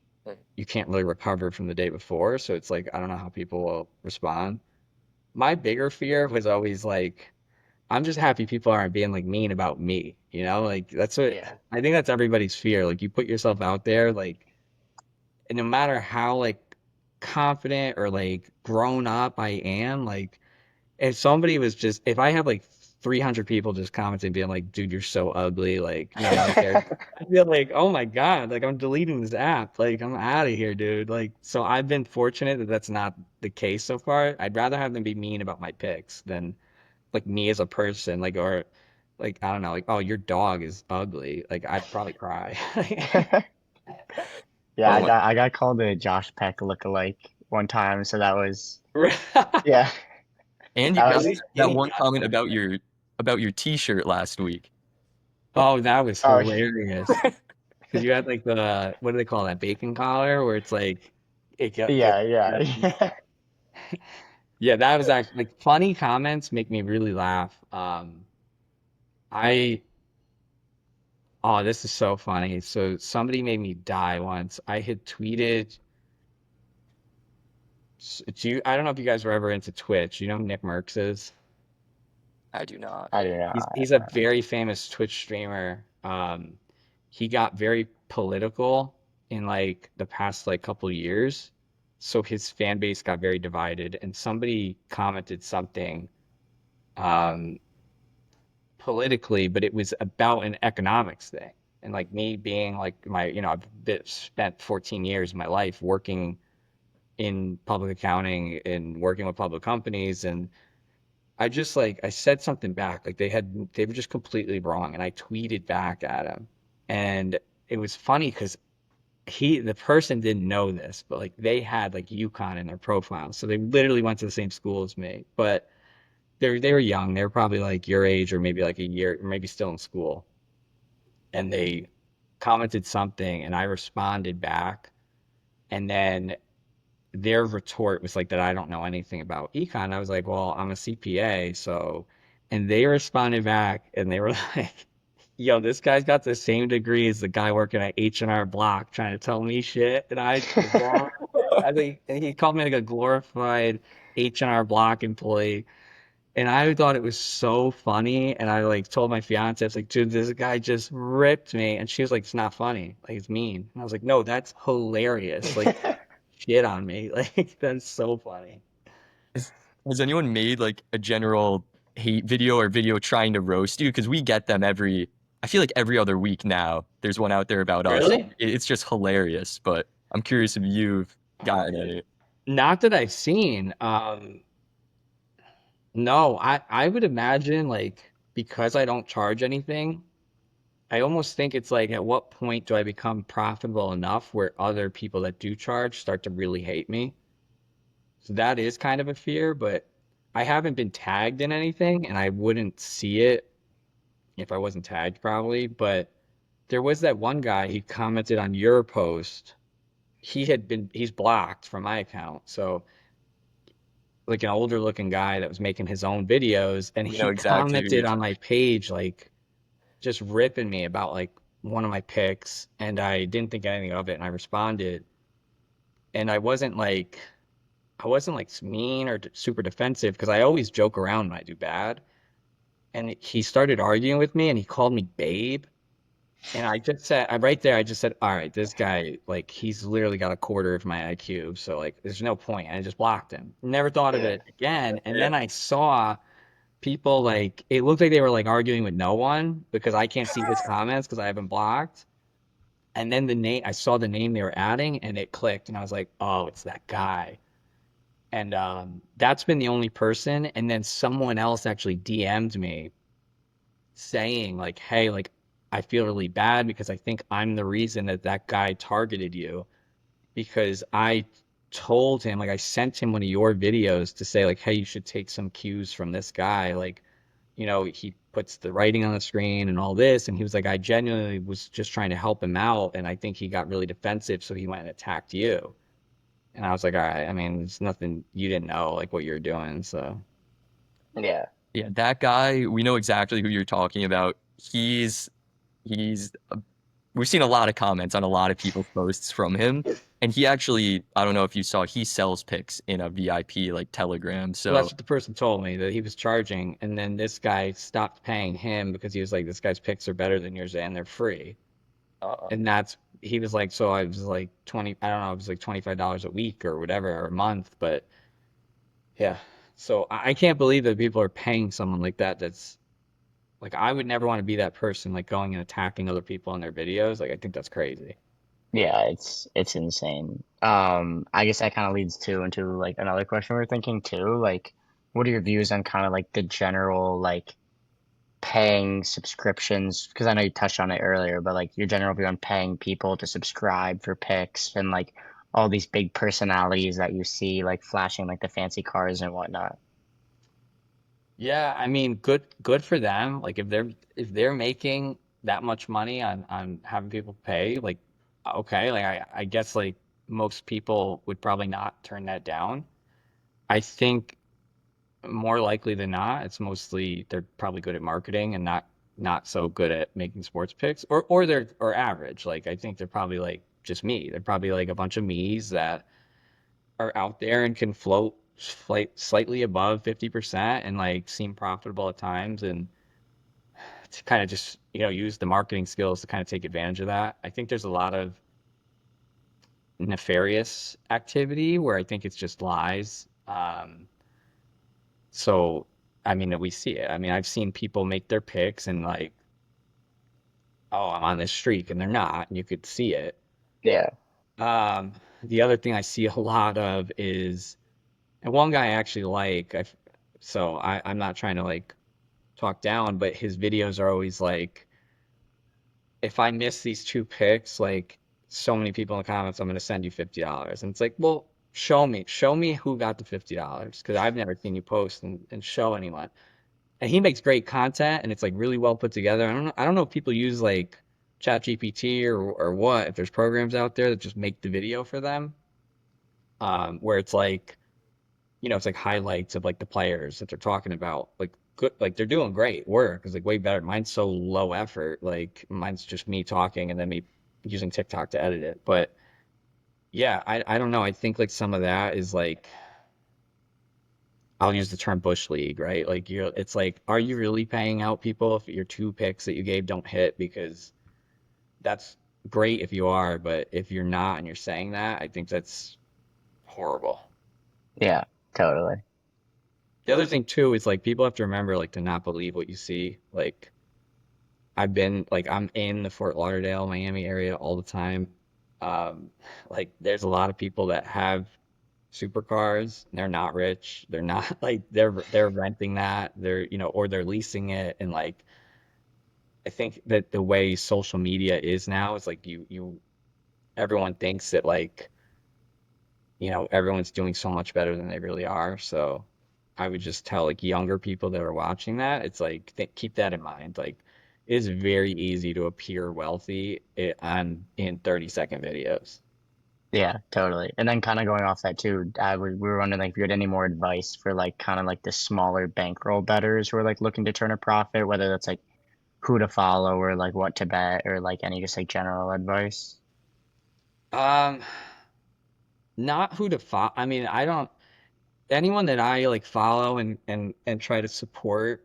you can't really recover from the day before. So it's like I don't know how people will respond. My bigger fear was always like I'm just happy people aren't being like mean about me, you know? Like that's what Yeah, I think that's everybody's fear. Like you put yourself out there, like and no matter how like confident or like grown up I am, like if somebody was just if I have like 300 people just commenting being like, dude, you're so ugly, like none of me cares. I feel like, oh my God, like I'm deleting this app. Like I'm out of here, dude. Like so I've been fortunate that that's not the case so far. I'd rather have them be mean about my picks than like me as a person, like or like I don't know, like oh your dog is ugly. Like I'd probably cry. yeah. Oh my. I got called a Josh Peck lookalike one time, so that was yeah, And you that At got was least that he one got comment it. about your t-shirt last week. Oh, that was oh hilarious. Because you had like the what do they call that bacon collar where it's like gets yeah, yeah. yeah, that was actually like funny comments make me really laugh. I oh this is so funny. So somebody made me die once. I had tweeted do you I don't know if you guys were ever into Twitch. You know who Nick Merckx is? I do not. I don't know. He's a very famous Twitch streamer. He got very political in like the past like couple years, so his fan base got very divided. And somebody commented something um, politically, but it was about an economics thing. And like me being like spent 14 years of my life working in public accounting and working with public companies and I just like I said something back. Like they were just completely wrong. And I tweeted back at him. And it was funny because the person didn't know this, but like they had like UConn in their profile. So they literally went to the same school as me. But they were young. They were probably like your age or maybe like a year, or maybe still in school. And they commented something, and I responded back. And then their retort was like that I don't know anything about econ. I was like, well, I'm a CPA, so. And they responded back, and they were like, yo, this guy's got the same degree as the guy working at H&R Block trying to tell me shit. And I was wrong. I think and he called me like a glorified H&R Block employee. And I thought it was so funny. And I like told my fiance, I was like, dude, this guy just ripped me. And she was like, it's not funny. Like, it's mean. And I was like, no, that's hilarious. Like, shit on me. Like, that's so funny. Has, has anyone made like a general hate video or video trying to roast you? Because we get them I feel like every other week now. There's one out there about us. Really? It's just hilarious. But I'm curious if you've gotten any. Not that I've seen. No, I would imagine like because I don't charge anything, I almost think it's like at what point do I become profitable enough where other people that do charge start to really hate me? So that is kind of a fear, but I haven't been tagged in anything and I wouldn't see it if I wasn't tagged probably, but there was that one guy, he commented on your post. He's blocked from my account. So like an older looking guy that was making his own videos and We know he exactly who you're commented on talking. my page like just ripping me about like one of my picks and I didn't think anything of it and I responded and I wasn't like mean or super defensive because I always joke around when I do bad and he started arguing with me and he called me babe and I just said I right there I just said all right this guy like he's literally got a quarter of my IQ so like there's no point and I just blocked him never thought of Yeah. it again and then I saw people like it looked like they were like arguing with no one because I can't see his comments because I haven't blocked. And then I saw the name they were adding and it clicked and I was like, oh, it's that guy. And that's been the only person. And then someone else actually DM'd me saying like, hey, like I feel really bad because I think I'm the reason that that guy targeted you because I told him like I sent him one of your videos to say like, hey, you should take some cues from this guy. Like he puts the writing on the screen and all this. And he was like, I genuinely was just trying to help him out. And I think he got really defensive. So he went and attacked you. And I was like, all right, I mean, there's nothing you didn't know, like what you're doing. So, Yeah. Yeah, that guy, we know exactly who you're talking about. He's we've seen a lot of comments on a lot of people's posts from him. And he actually, I don't know if you saw, he sells picks in a VIP like Telegram. well, that's So what the person told me that he was charging. And then this guy stopped paying him because he was like, this guy's picks are better than yours and they're free. uh, And he was like, so I was like 20, I don't know, it was like $25 a week or whatever, or a month. But yeah. So I can't believe that people are paying someone like that. That's like, I would never want to be that person, like going and attacking other people in their videos. Like, I think that's crazy. Yeah, it's insane. I guess that kind of leads to into like another question we are thinking too. Like, what are your views on kind of like the general like paying subscriptions? Because I know you touched on it earlier, but like your general view on paying people to subscribe for picks and like all these big personalities that you see like flashing like the fancy cars and whatnot. Yeah, I mean, good for them. Like if they're making that much money on having people pay, like okay, like I guess like most people would probably not turn that down. I think more likely than not, it's mostly they're probably good at marketing and not so good at making sports picks or they're or average. Like I think they're probably like just me. They're probably like a bunch of me's that are out there and can float slightly above 50% and like seem profitable at times and to kind of just use the marketing skills to kind of take advantage of that. I think there's a lot of nefarious activity where I think it's just lies. So I mean we see it. I mean I've seen people make their picks and like, oh, I'm on this streak and they're not, and you could see it. Yeah. The other thing I see a lot of is, and one guy I actually like, I'm not trying to like talk down, but his videos are always like, if I miss these two picks, like so many people in the comments, I'm going to send you $50. And it's like, well, show me who got the $50 because I've never seen you post and show anyone. And he makes great content and it's like really well put together. I don't know if people use like ChatGPT or what, if there's programs out there that just make the video for them, where it's like, it's like highlights of like the players that they're talking about. Like good, like they're doing great work. It's like way better. Mine's so low effort. Like mine's just me talking and then me using TikTok to edit it. But yeah, I don't know. I think like some of that is like I'll use the term bush league, right? Like it's like, are you really paying out people if your two picks that you gave don't hit? Because that's great if you are, but if you're not and you're saying that, I think that's horrible. Yeah, totally. The other thing too is like people have to remember like to not believe what you see. Like I'm in the Fort Lauderdale, Miami area all the time. Um, like there's a lot of people that have supercars. They're not rich. They're not like they're renting that. They're or they're leasing it. And like I think that the way social media is now is like you everyone thinks that like everyone's doing so much better than they really are. So I would just tell like younger people that are watching that, it's like keep that in mind. Like it is very easy to appear wealthy on in 30-second videos. Yeah, totally. And then kind of going off that too, we were wondering like if you had any more advice for like kind of like the smaller bankroll bettors who are like looking to turn a profit, whether that's like who to follow or like what to bet or like any just like general advice. Um, Not who to follow. I mean, I don't anyone that I like follow and try to support.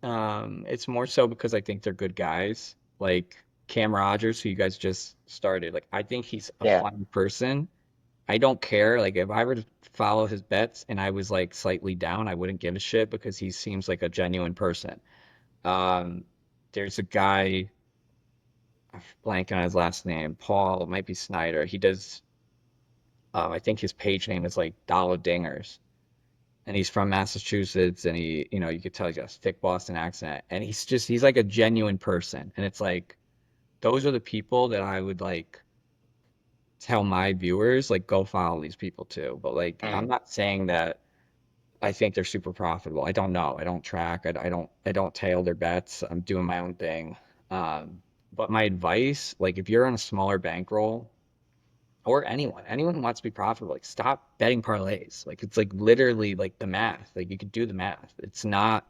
It's more so because I think they're good guys. Like Cam Rogers, who you guys just started. Like I think he's a Yeah. fun person. I don't care. Like if I were to follow his bets and I was like slightly down, I wouldn't give a shit because he seems like a genuine person. Um, there's a guy, I'm blanking on his last name, Paul, it might be Snyder. He does, I think his page name is like Dollar Dingers. And he's from Massachusetts and you could tell he's got a thick Boston accent. And he's like a genuine person. And it's like, those are the people that I would like tell my viewers, like, go follow these people too. But like, I'm Mm. not saying that I think they're super profitable. I don't know. I don't track. I don't tail their bets. I'm doing my own thing. But my advice, like if you're on a smaller bankroll or anyone who wants to be profitable, like stop betting parlays. Like it's like literally like the math. Like you could do the math. It's not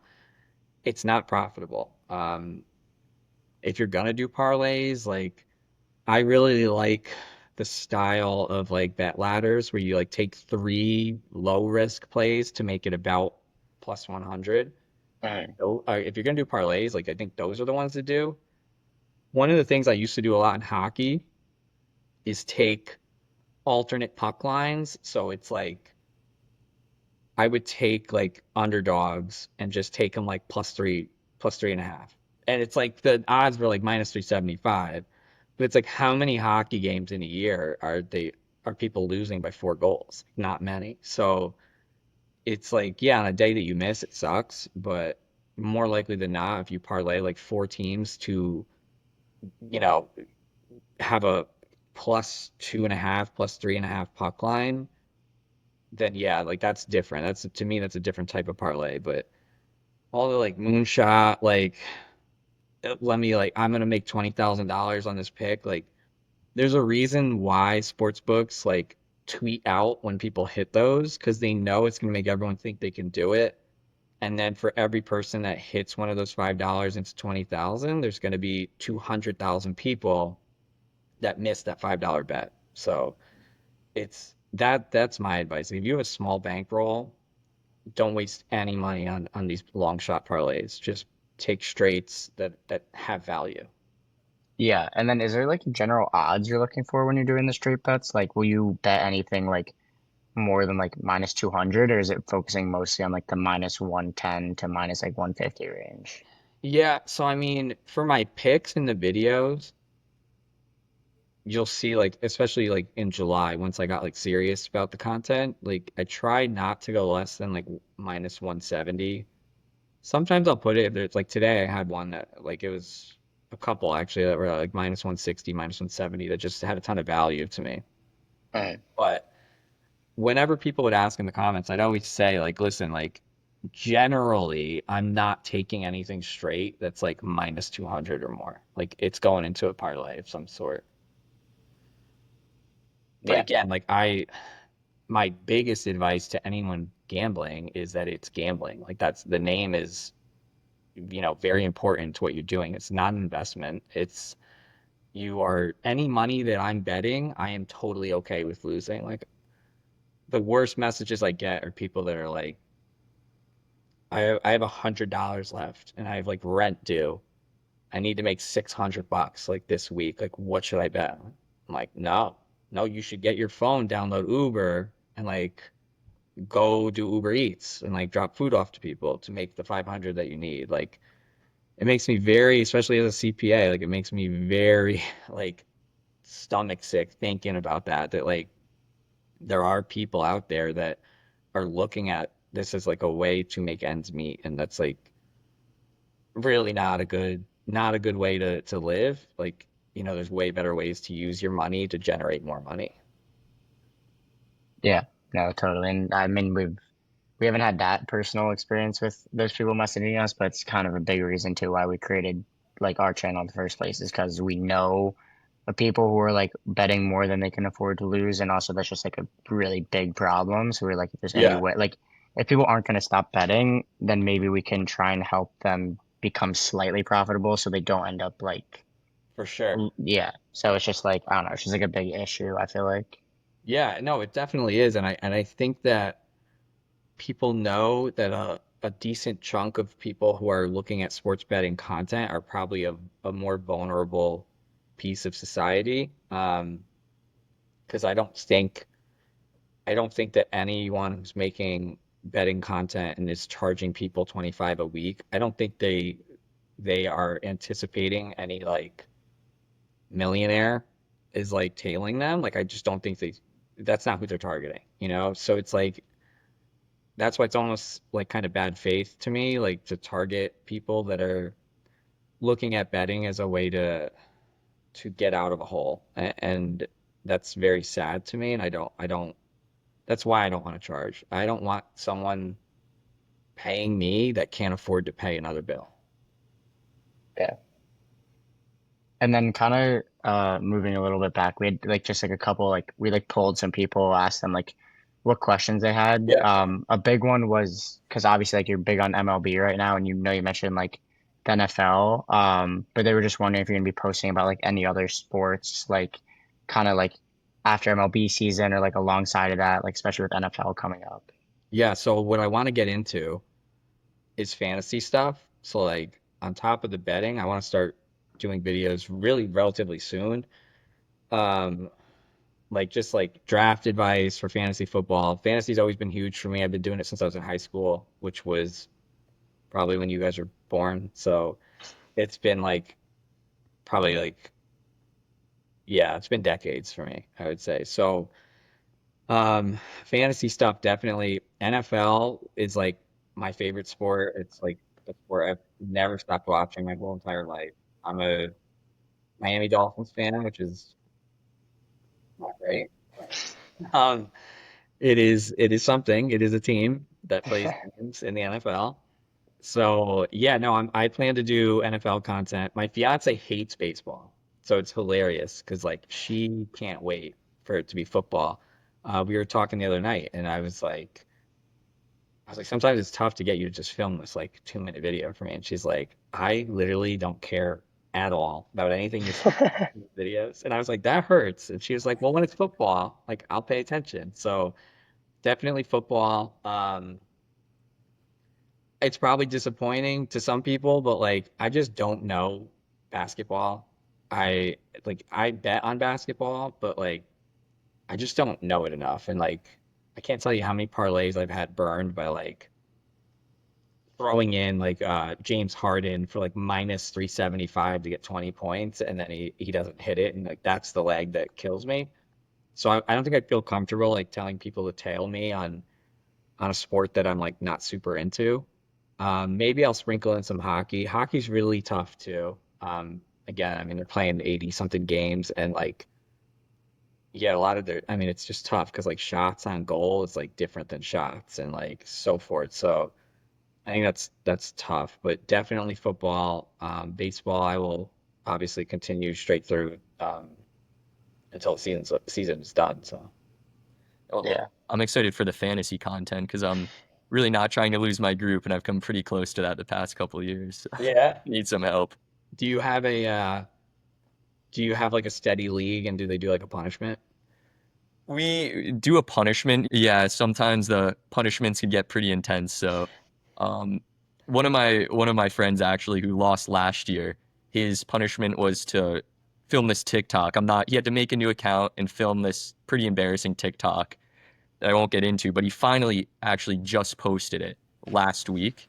profitable. If you're gonna do parlays, like I really like the style of like bet ladders where you like take three low risk plays to make it about plus 100. Mm. So, if you're gonna do parlays, like I think those are the ones to do. One of the things I used to do a lot in hockey is take alternate puck lines. So it's like I would take like underdogs and just take them like plus three and a half. And it's like the odds were like minus 375. But it's like how many hockey games in a year are people losing by 4 goals? Not many. So it's like, yeah, on a day that you miss, it sucks, but more likely than not, if you parlay like four teams to, you know, have a plus two and a half, plus three and a half puck line, then yeah, like that's different. That's to me, that's a different type of parlay. But all the like moonshot, like let me like I'm gonna make $20,000 on this pick. Like there's a reason why sports books like tweet out when people hit those because they know it's gonna make everyone think they can do it. And then for every person that hits one of those $5 into 20,000, there's gonna be 200,000 people that miss that $5 bet. So that's my advice. If you have a small bankroll, don't waste any money on these long shot parlays. Just take straights that have value. Yeah. And then is there like general odds you're looking for when you're doing the straight bets? Like, will you bet anything like more than like minus 200, or is it focusing mostly on like the minus 110 to minus like 150 range? Yeah, so I mean, for my picks in the videos, you'll see like especially like in July once I got like serious about the content, like I try not to go less than like minus 170. Sometimes I'll put it if there's like today I had one that like it was a couple actually that were like minus 160, minus 170 that just had a ton of value to me. Mm. But whenever people would ask in the comments, I'd always say like, listen, like generally I'm not taking anything straight that's like minus 200 or more. Like it's going into a parlay of some sort. But Yeah. again, like my biggest advice to anyone gambling is that it's gambling. Like that's the name is, very important to what you're doing. It's not an investment. It's you are any money that I'm betting, I am totally okay with losing. Like the worst messages I get are people that are like, I have $100 left and I have like rent due. I need to make 600 bucks like this week. Like what should I bet? I'm like, no, no, you should get your phone, download Uber and like go do Uber Eats and like drop food off to people to make the 500 that you need. Like it makes me very, especially as a CPA, like it makes me very like stomach sick thinking about that like there are people out there that are looking at this as like a way to make ends meet and that's like really not a good way to live. Like, there's way better ways to use your money to generate more money. Yeah. No, totally. And I mean, we haven't had that personal experience with those people messaging us, but it's kind of a big reason too why we created like our channel in the first place is because we know of people who are like betting more than they can afford to lose, and also that's just like a really big problem. So we're like, if there's any Yeah, way, like if people aren't going to stop betting, then maybe we can try and help them become slightly profitable so they don't end up like, for sure. yeah. So it's just like I don't know, it's just like a big issue. I feel like. Yeah, no, it definitely is. And I think that people know that a decent chunk of people who are looking at sports betting content are probably a more vulnerable piece of society. Because I don't think that anyone who's making betting content and is charging people 25 a week, I don't think they are anticipating any like millionaire is like tailing them. Like I just don't think that's not who they're targeting. So it's like that's why it's almost like kind of bad faith to me, like to target people that are looking at betting as a way to get out of a hole. And that's very sad to me. And I don't that's why I don't want to charge. I don't want someone paying me that can't afford to pay another bill. Yeah. And then kind of moving a little bit back, we had like just like a couple like we like polled some people, asked them like what questions they had. Yeah. A big one was because obviously like you're big on MLB right now, and you mentioned like the NFL. But they were just wondering if you're gonna be posting about like any other sports, like kind of like after MLB season or like alongside of that, like especially with NFL coming up. Yeah, so what I want to get into is fantasy stuff. So like on top of the betting, I want to start doing videos really relatively soon. Um, like just like draft advice for fantasy football. Fantasy's always been huge for me. I've been doing it since I was in high school, which was probably when you guys were born. So it's been like probably like yeah, it's been decades for me, I would say. So fantasy stuff definitely. NFL is like my favorite sport. It's like a sport I've never stopped watching my whole entire life. I'm a Miami Dolphins fan, which is not great. Um, it is something. It is a team that plays games in the NFL. So yeah, no, I plan to do NFL content. My fiance hates baseball, so it's hilarious because like she can't wait for it to be football. We were talking the other night, and I was like, sometimes it's tough to get you to just film this like 2-minute video for me. And she's like, I literally don't care at all about anything you're saying in these videos. And I was like, that hurts. And she was like, well, when it's football, like I'll pay attention. So definitely football. It's probably disappointing to some people, but like I just don't know basketball. I bet on basketball, but like I just don't know it enough. And like I can't tell you how many parlays I've had burned by like throwing in like James Harden for like minus 375 to get 20 points and then he doesn't hit it and like that's the leg that kills me. So I don't think I'd feel comfortable like telling people to tail me on a sport that I'm like not super into. Maybe I'll sprinkle in some hockey. Hockey's really tough too. Again, I mean they're playing 80 something games and like yeah, a lot of their, I mean, it's just tough because like shots on goal is like different than shots and like so forth. So I think that's tough, but definitely football, baseball. I will obviously continue straight through until the season's done. So Well, Yeah. I'm excited for the fantasy content because I'm really not trying to lose my group, and I've come pretty close to that the past couple of years. yeah. Need some help. Do you have a do you have like a steady league and do they do like a punishment? We do a punishment. Yeah, sometimes the punishments can get pretty intense. So, um, one of my friends actually who lost last year, his punishment was to film this TikTok. He had to make a new account and film this pretty embarrassing TikTok that I won't get into, but he finally actually just posted it last week,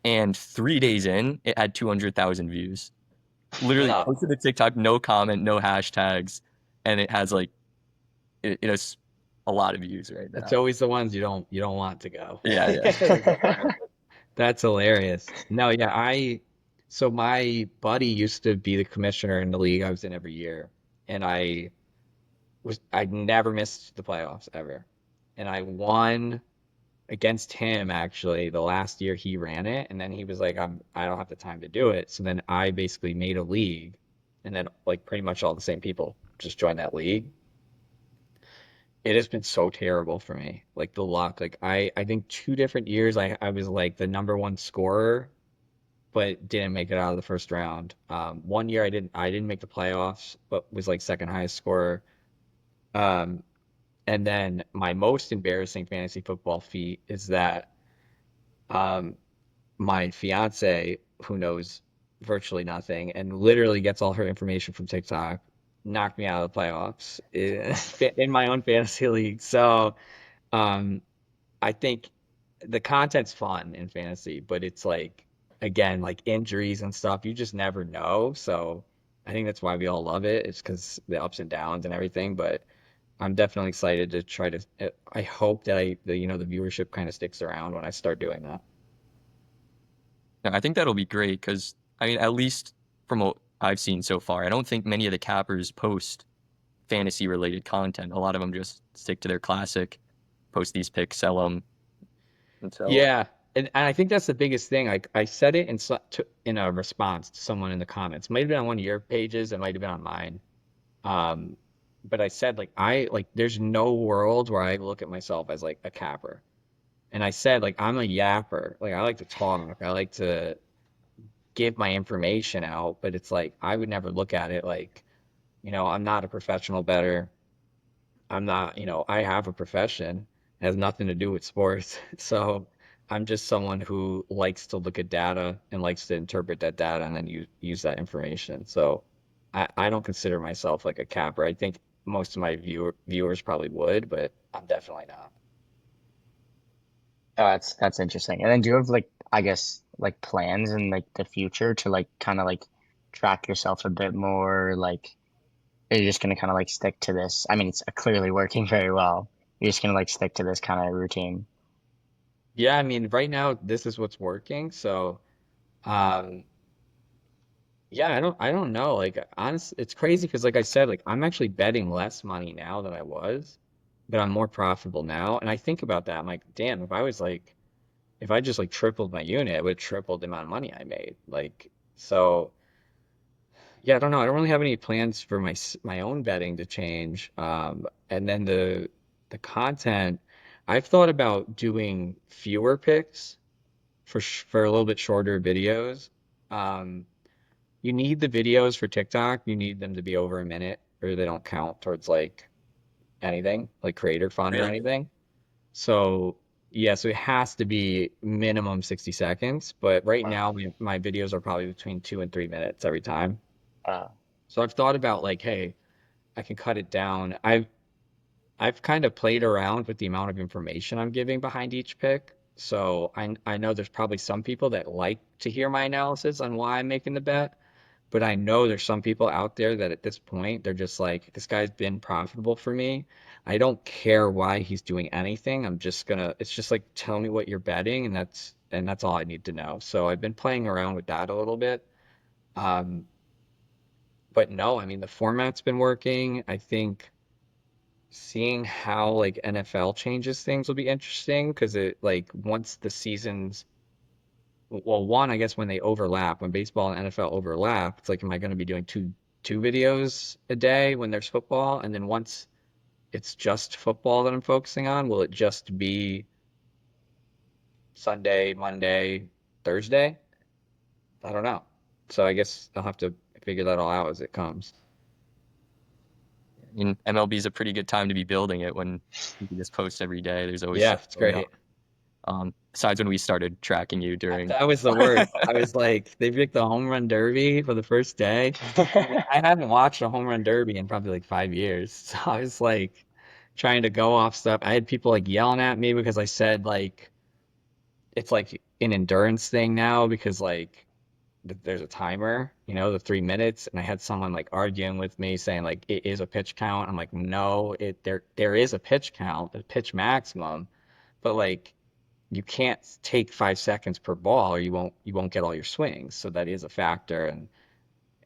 and 3 days in, it had 200,000 views. Literally No. posted the TikTok, no comment, no hashtags, and it has like it has a lot of views right It's now. always the ones you don't want to go. Yeah, yeah. That's hilarious. No, yeah, so my buddy used to be the commissioner in the league I was in every year, and I never missed the playoffs ever. And I won against him actually the last year he ran it, and then he was like, I don't have the time to do it. So then I basically made a league, and then like pretty much all the same people just joined that league. It has been so terrible for me. Like the luck. Like I think 2 different years I was like the number one scorer, but didn't make it out of the first round. One year I didn't make the playoffs, but was like second highest scorer. Um, and then my most embarrassing fantasy football feat is that um, my fiance, who knows virtually nothing and literally gets all her information from TikTok, knocked me out of the playoffs in my own fantasy league. So um, I think the content's fun in fantasy, but it's like again, like injuries and stuff, you just never know. So I think that's why we all love it. It's because the ups and downs and everything. But I'm definitely excited to try to. I hope that the viewership kind of sticks around when I start doing that. Yeah, I think that'll be great because I mean, at least from what I've seen so far, I don't think many of the cappers post fantasy related content. A lot of them just stick to their classic, post these picks, sell them, and so Yeah, and I think that's the biggest thing. I said it in a response to someone in the comments. Might have been on one of your pages. It might have been on mine. Um, but I said like there's no world where I look at myself as like a capper. And I said like I'm a yapper. Like I like to talk. I like to give my information out, but it's like I would never look at it like, I'm not a professional bettor. I'm not, I have a profession. It has nothing to do with sports. So I'm just someone who likes to look at data and likes to interpret that data and then use that information. So I don't consider myself like a capper. I think most of my viewers probably would, but I'm definitely not. Oh, that's interesting. And then do you have like I guess like plans in like the future to like kind of like track yourself a bit more? Like, are you just gonna kind of like stick to this? I mean, it's clearly working very well. You're just gonna like stick to this kind of routine. Yeah, I mean, right now this is what's working. So, um, yeah, I don't know. Like, honest, it's crazy because, like I said, like I'm actually betting less money now than I was, but I'm more profitable now. And I think about that. I'm like, damn, if I just like tripled my unit, it would have tripled the amount of money I made. Like, so yeah, I don't know. I don't really have any plans for my own betting to change. And then the content, I've thought about doing fewer picks for a little bit shorter videos. Um, you need the videos for TikTok. You need them to be over a minute, or they don't count towards like anything, like creator fund or really, anything. So yeah, so it has to be minimum 60 seconds. But right Wow. now, my videos are probably between 2 and 3 minutes every time. Uh, So I've thought about like, hey, I can cut it down. I've kind of played around with the amount of information I'm giving behind each pick. So I know there's probably some people that like to hear my analysis on why I'm making the bet. But I know there's some people out there that at this point, they're just like, this guy's been profitable for me. I don't care why he's doing anything. It's just like, tell me what you're betting, and that's all I need to know. So I've been playing around with that a little bit. Um, but no, I mean, the format's been working. I think seeing how like NFL changes things will be interesting because it like once the seasons, well, one, I guess when they overlap, when baseball and NFL overlap, it's like, am I going to be doing two videos a day when there's football? And then once it's just football that I'm focusing on, will it just be Sunday, Monday, Thursday? I don't know. So I guess I'll have to figure that all out as it comes. I mean, MLB is a pretty good time to be building it when you can just post every day. There's always Yeah, stuff it's going on. great. Besides when we started tracking you during. That was the worst. I was like, they picked the home run derby for the first day. And I haven't watched a home run derby in probably like 5 years. So I was like trying to go off stuff. I had people like yelling at me because I said like it's like an endurance thing now because like there's a timer, the 3 minutes, and I had someone like arguing with me saying like it is a pitch count. I'm like, no, there is a pitch count, a pitch maximum, but like you can't take 5 seconds per ball or you won't get all your swings. So that is a factor, and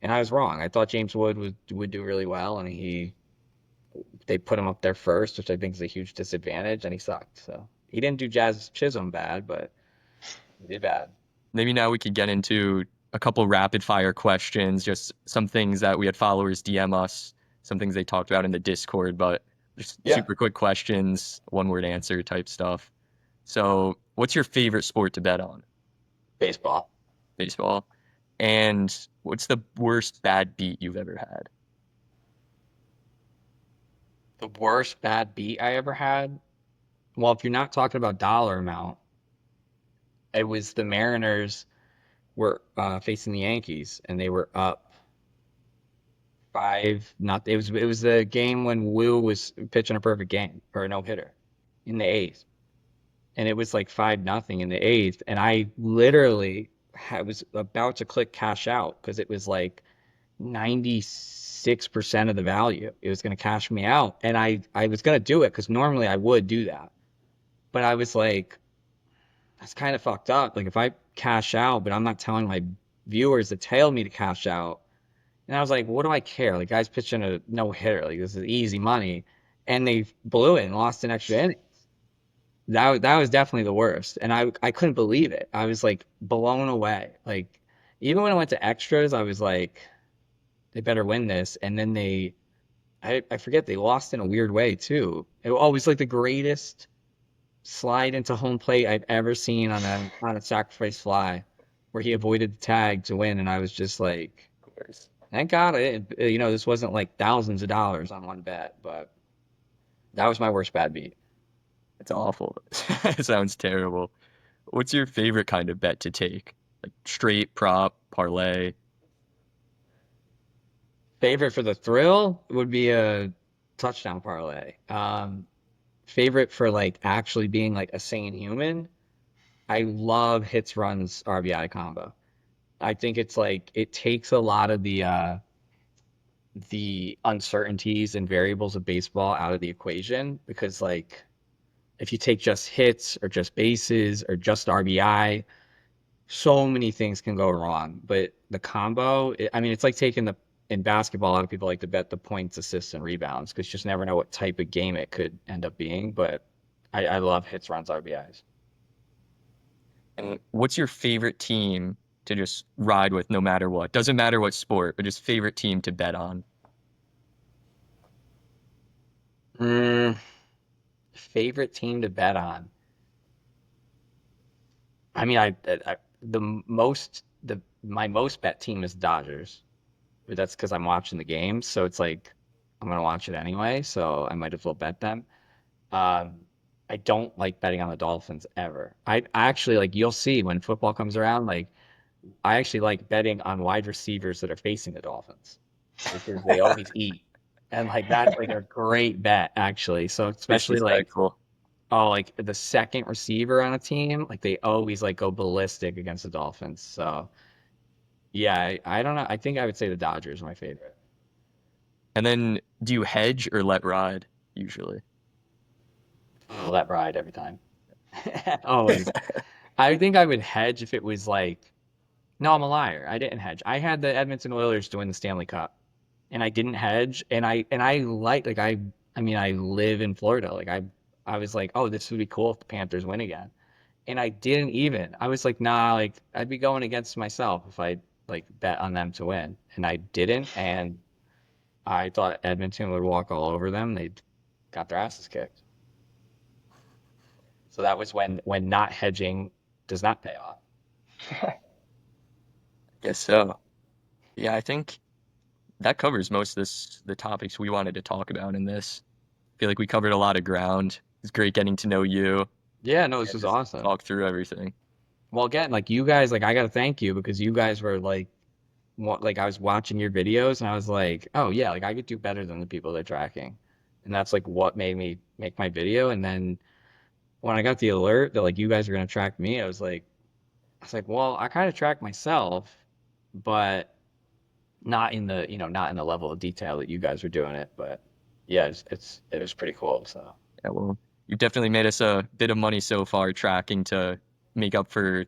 I was wrong. I thought James Wood would do really well, and they put him up there first, which I think is a huge disadvantage, and he sucked. So he didn't do Jazz Chisholm bad, but he did bad. Maybe now we could get into a couple rapid fire questions, just some things that we had followers DM us, some things they talked about in the Discord, but just Yeah. super quick questions, one word answer type stuff. So, what's your favorite sport to bet on? Baseball. Baseball. And what's the worst bad beat you've ever had? The worst bad beat I ever had. Well, if you're not talking about dollar amount, it was the Mariners were facing the Yankees, and they were up five. Not it was the game when Wu was pitching a perfect game or a no hitter in the eighth, and it was like 5-0 in the eighth, and I literally was about to click cash out because it was like 96% of the value. It was going to cash me out, and I was going to do it because normally I would do that, but I was like, that's kind of fucked up. Like if I cash out, but I'm not telling my viewers to tell me to cash out. And I was like, what do I care? Like guys pitching a no hitter, like this is easy money, and they blew it and lost an extra inning. That was definitely the worst, and I couldn't believe it. I was like blown away. Like even when I went to extras, I was like, they better win this, and then I forget they lost in a weird way too. It was like the greatest slide into home plate I've ever seen on a sacrifice fly, where he avoided the tag to win, and I was just like, Of course. thank God this wasn't like thousands of dollars on one bet, but that was my worst bad beat. It's awful. It sounds terrible. What's your favorite kind of bet to take? Like straight, prop, parlay? Favorite for the thrill would be a touchdown parlay. Favorite for like actually being like a sane human. I love hits, runs, RBI combo. I think it's like it takes a lot of the uncertainties and variables of baseball out of the equation because like if you take just hits or just bases or just RBI, so many things can go wrong. But the combo, I mean, it's like taking the in basketball, a lot of people like to bet the points, assists, and rebounds because you just never know what type of game it could end up being. But I love hits, runs, RBIs. And what's your favorite team to just ride with no matter what? Doesn't matter what sport, but just favorite team to bet on. Mm, favorite team to bet on. I mean, my most bet team is Dodgers, but that's because I'm watching the game. So it's like I'm gonna watch it anyway. So I might as well bet them. Um, I don't like betting on the Dolphins ever. I actually like you'll see when football comes around, like I actually like betting on wide receivers that are facing the Dolphins because they always eat. And like that's like a great bet actually. So especially like Disrespectful. like the second receiver on a team, like they always like go ballistic against the Dolphins. So yeah, I don't know. I think I would say the Dodgers are my favorite. And then do you hedge or let ride usually? I'll let ride every time. Always. I think I would hedge if it was like, no, I'm a liar. I didn't hedge. I had the Edmonton Oilers to win the Stanley Cup, and I didn't hedge. And I like I I mean, I live in Florida. Like I was like, oh, this would be cool if the Panthers win again. And I didn't even. I was like, nah, like I'd be going against myself if I like bet on them to win. And I didn't. And I thought Edmonton would walk all over them. They got their asses kicked. So that was when not hedging does not pay off. Guess so. Yeah, I think that covers most of the topics we wanted to talk about in this. I feel like we covered a lot of ground. It's great getting to know you Yeah, no, this and was just awesome. talk through everything. Well, again, like you guys, like I gotta thank you because you guys were like, what, like I was watching your videos and I was like, oh yeah, like I could do better than the people they're tracking, and that's like what made me make my video. And then when I got the alert that like you guys are gonna track me, I was like, well, I kind of track myself, but not in the, not in the level of detail that you guys were doing it. But yeah, it was pretty cool. So Yeah, well, you've definitely made us a bit of money so far tracking to make up for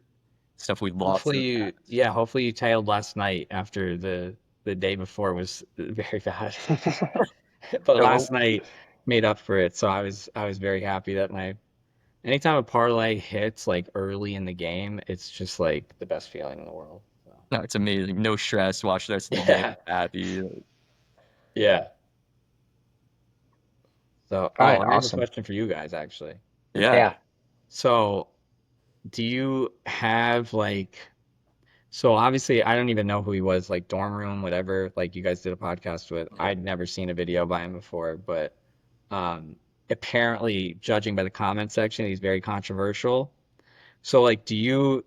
stuff we've lost in the past. hopefully you tailed last night after the day before was very bad. But Yeah, last well, night made up for it. So I was very happy that my anytime a parlay hits like early in the game, it's just like the best feeling in the world. So no, it's amazing. No stress. Watch the rest of the game. yeah, Happy. yeah. So All oh, right, I have a awesome. question for you guys actually. Yeah. Yeah. So do you have like so obviously I don't even know who he was, like dorm room, whatever, like you guys did a podcast with. Yeah. I'd never seen a video by him before, but apparently judging by the comment section, he's very controversial. So like do you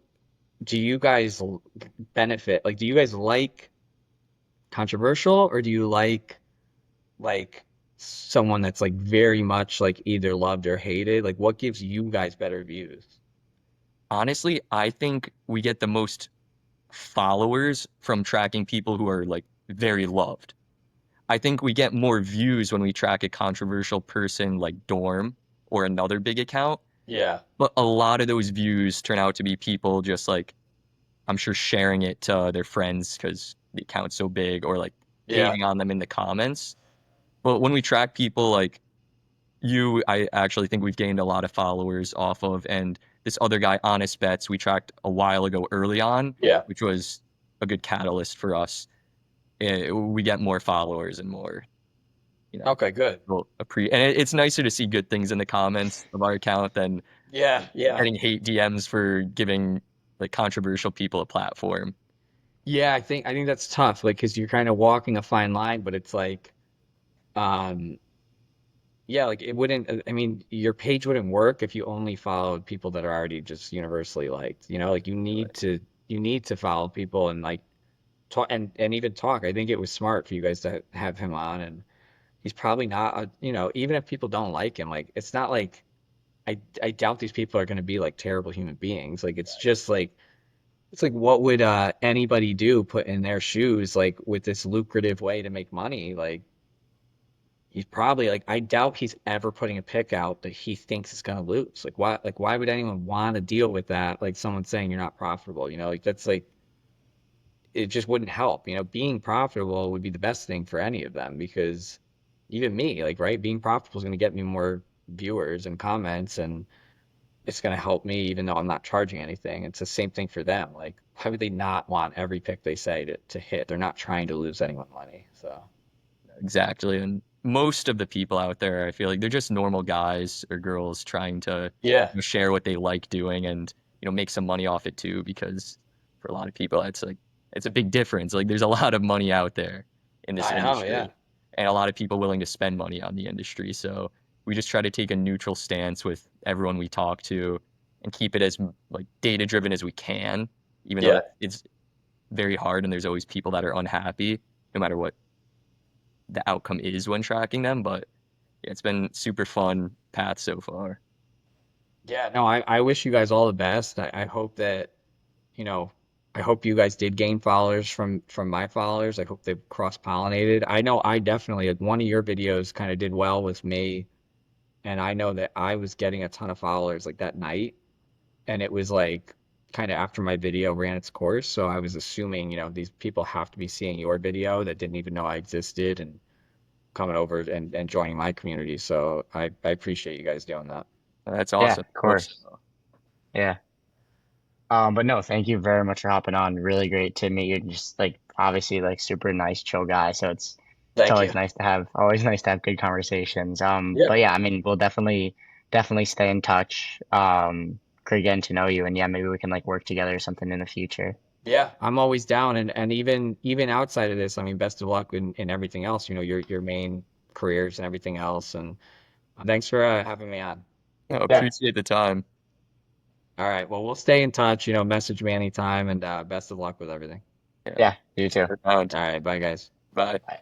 guys benefit? Like, do you guys like controversial or do you like someone that's like very much like either loved or hated? Like, what gives you guys better views? Honestly, I think we get the most followers from tracking people who are like very loved. I think we get more views when we track a controversial person like Dorm or another big account, Yeah. but a lot of those views turn out to be people just like I'm sure sharing it to their friends because the account's so big or like Yeah. hating on them in the comments. But when we track people like you, I actually think we've gained a lot of followers off of, and this other guy, Honest Bets, we tracked a while ago early on, Yeah. which was a good catalyst for us. We get more followers and more, you know, Okay, good. and it's nicer to see good things in the comments of our account than Yeah, yeah. getting hate DMs for giving like controversial people a platform. Yeah, I think that's tough, like, because you're kind of walking a fine line, but it's like, um, yeah, like it wouldn't. I mean, your page wouldn't work if you only followed people that are already just universally liked. You know, like you need to follow people and like talk and even talk. I think it was smart for you guys to have him on, and he's probably not a, even if people don't like him, like it's not like I doubt these people are going to be like terrible human beings. Like it's just like it's like what would anybody do put in their shoes like with this lucrative way to make money? Like he's probably like I doubt he's ever putting a pick out that he thinks is going to lose. Like why would anyone want to deal with that? Like someone saying you're not profitable, like that's like it just wouldn't help. Being profitable would be the best thing for any of them because even me, like, right, being profitable is going to get me more viewers and comments and it's going to help me even though I'm not charging anything. It's the same thing for them. Like, why would they not want every pick they say to hit? They're not trying to lose anyone money. So, Exactly. And most of the people out there, I feel like they're just normal guys or girls trying to yeah, share what they like doing and, make some money off it too, because for a lot of people, it's a big difference. Like there's a lot of money out there in this I know. Yeah. industry and a lot of people willing to spend money on the industry. So we just try to take a neutral stance with everyone we talk to and keep it as like data driven as we can, even though Yeah. it's very hard and there's always people that are unhappy no matter what the outcome is when tracking them. But yeah, it's been super fun path so far. Yeah. No, I wish you guys all the best. I hope that, you know, I hope you guys did gain followers from my followers. I hope they cross-pollinated. I know I definitely, one of your videos kind of did well with me. And I know that I was getting a ton of followers like that night. And it was like kind of after my video ran its course. So I was assuming, these people have to be seeing your video that didn't even know I existed and coming over and joining my community. So I appreciate you guys doing that. That's Yeah, awesome. of Hope so. course. Yeah. But no, thank you very much for hopping on. Really great to meet you. Just like obviously like super nice, chill guy. So it's Thank you. always nice to have good conversations. Yeah. But yeah, I mean, we'll definitely stay in touch. Great getting to know you, and yeah, maybe we can like work together or something in the future. Yeah, I'm always down, and even outside of this, I mean, best of luck in everything else. You know, your main careers and everything else. And thanks for having me on. I Yeah, appreciate the time. All right, well, we'll stay in touch. You know, message me anytime, and best of luck with everything. Yeah. yeah, you too. Around. All right, bye, guys. Bye. Bye.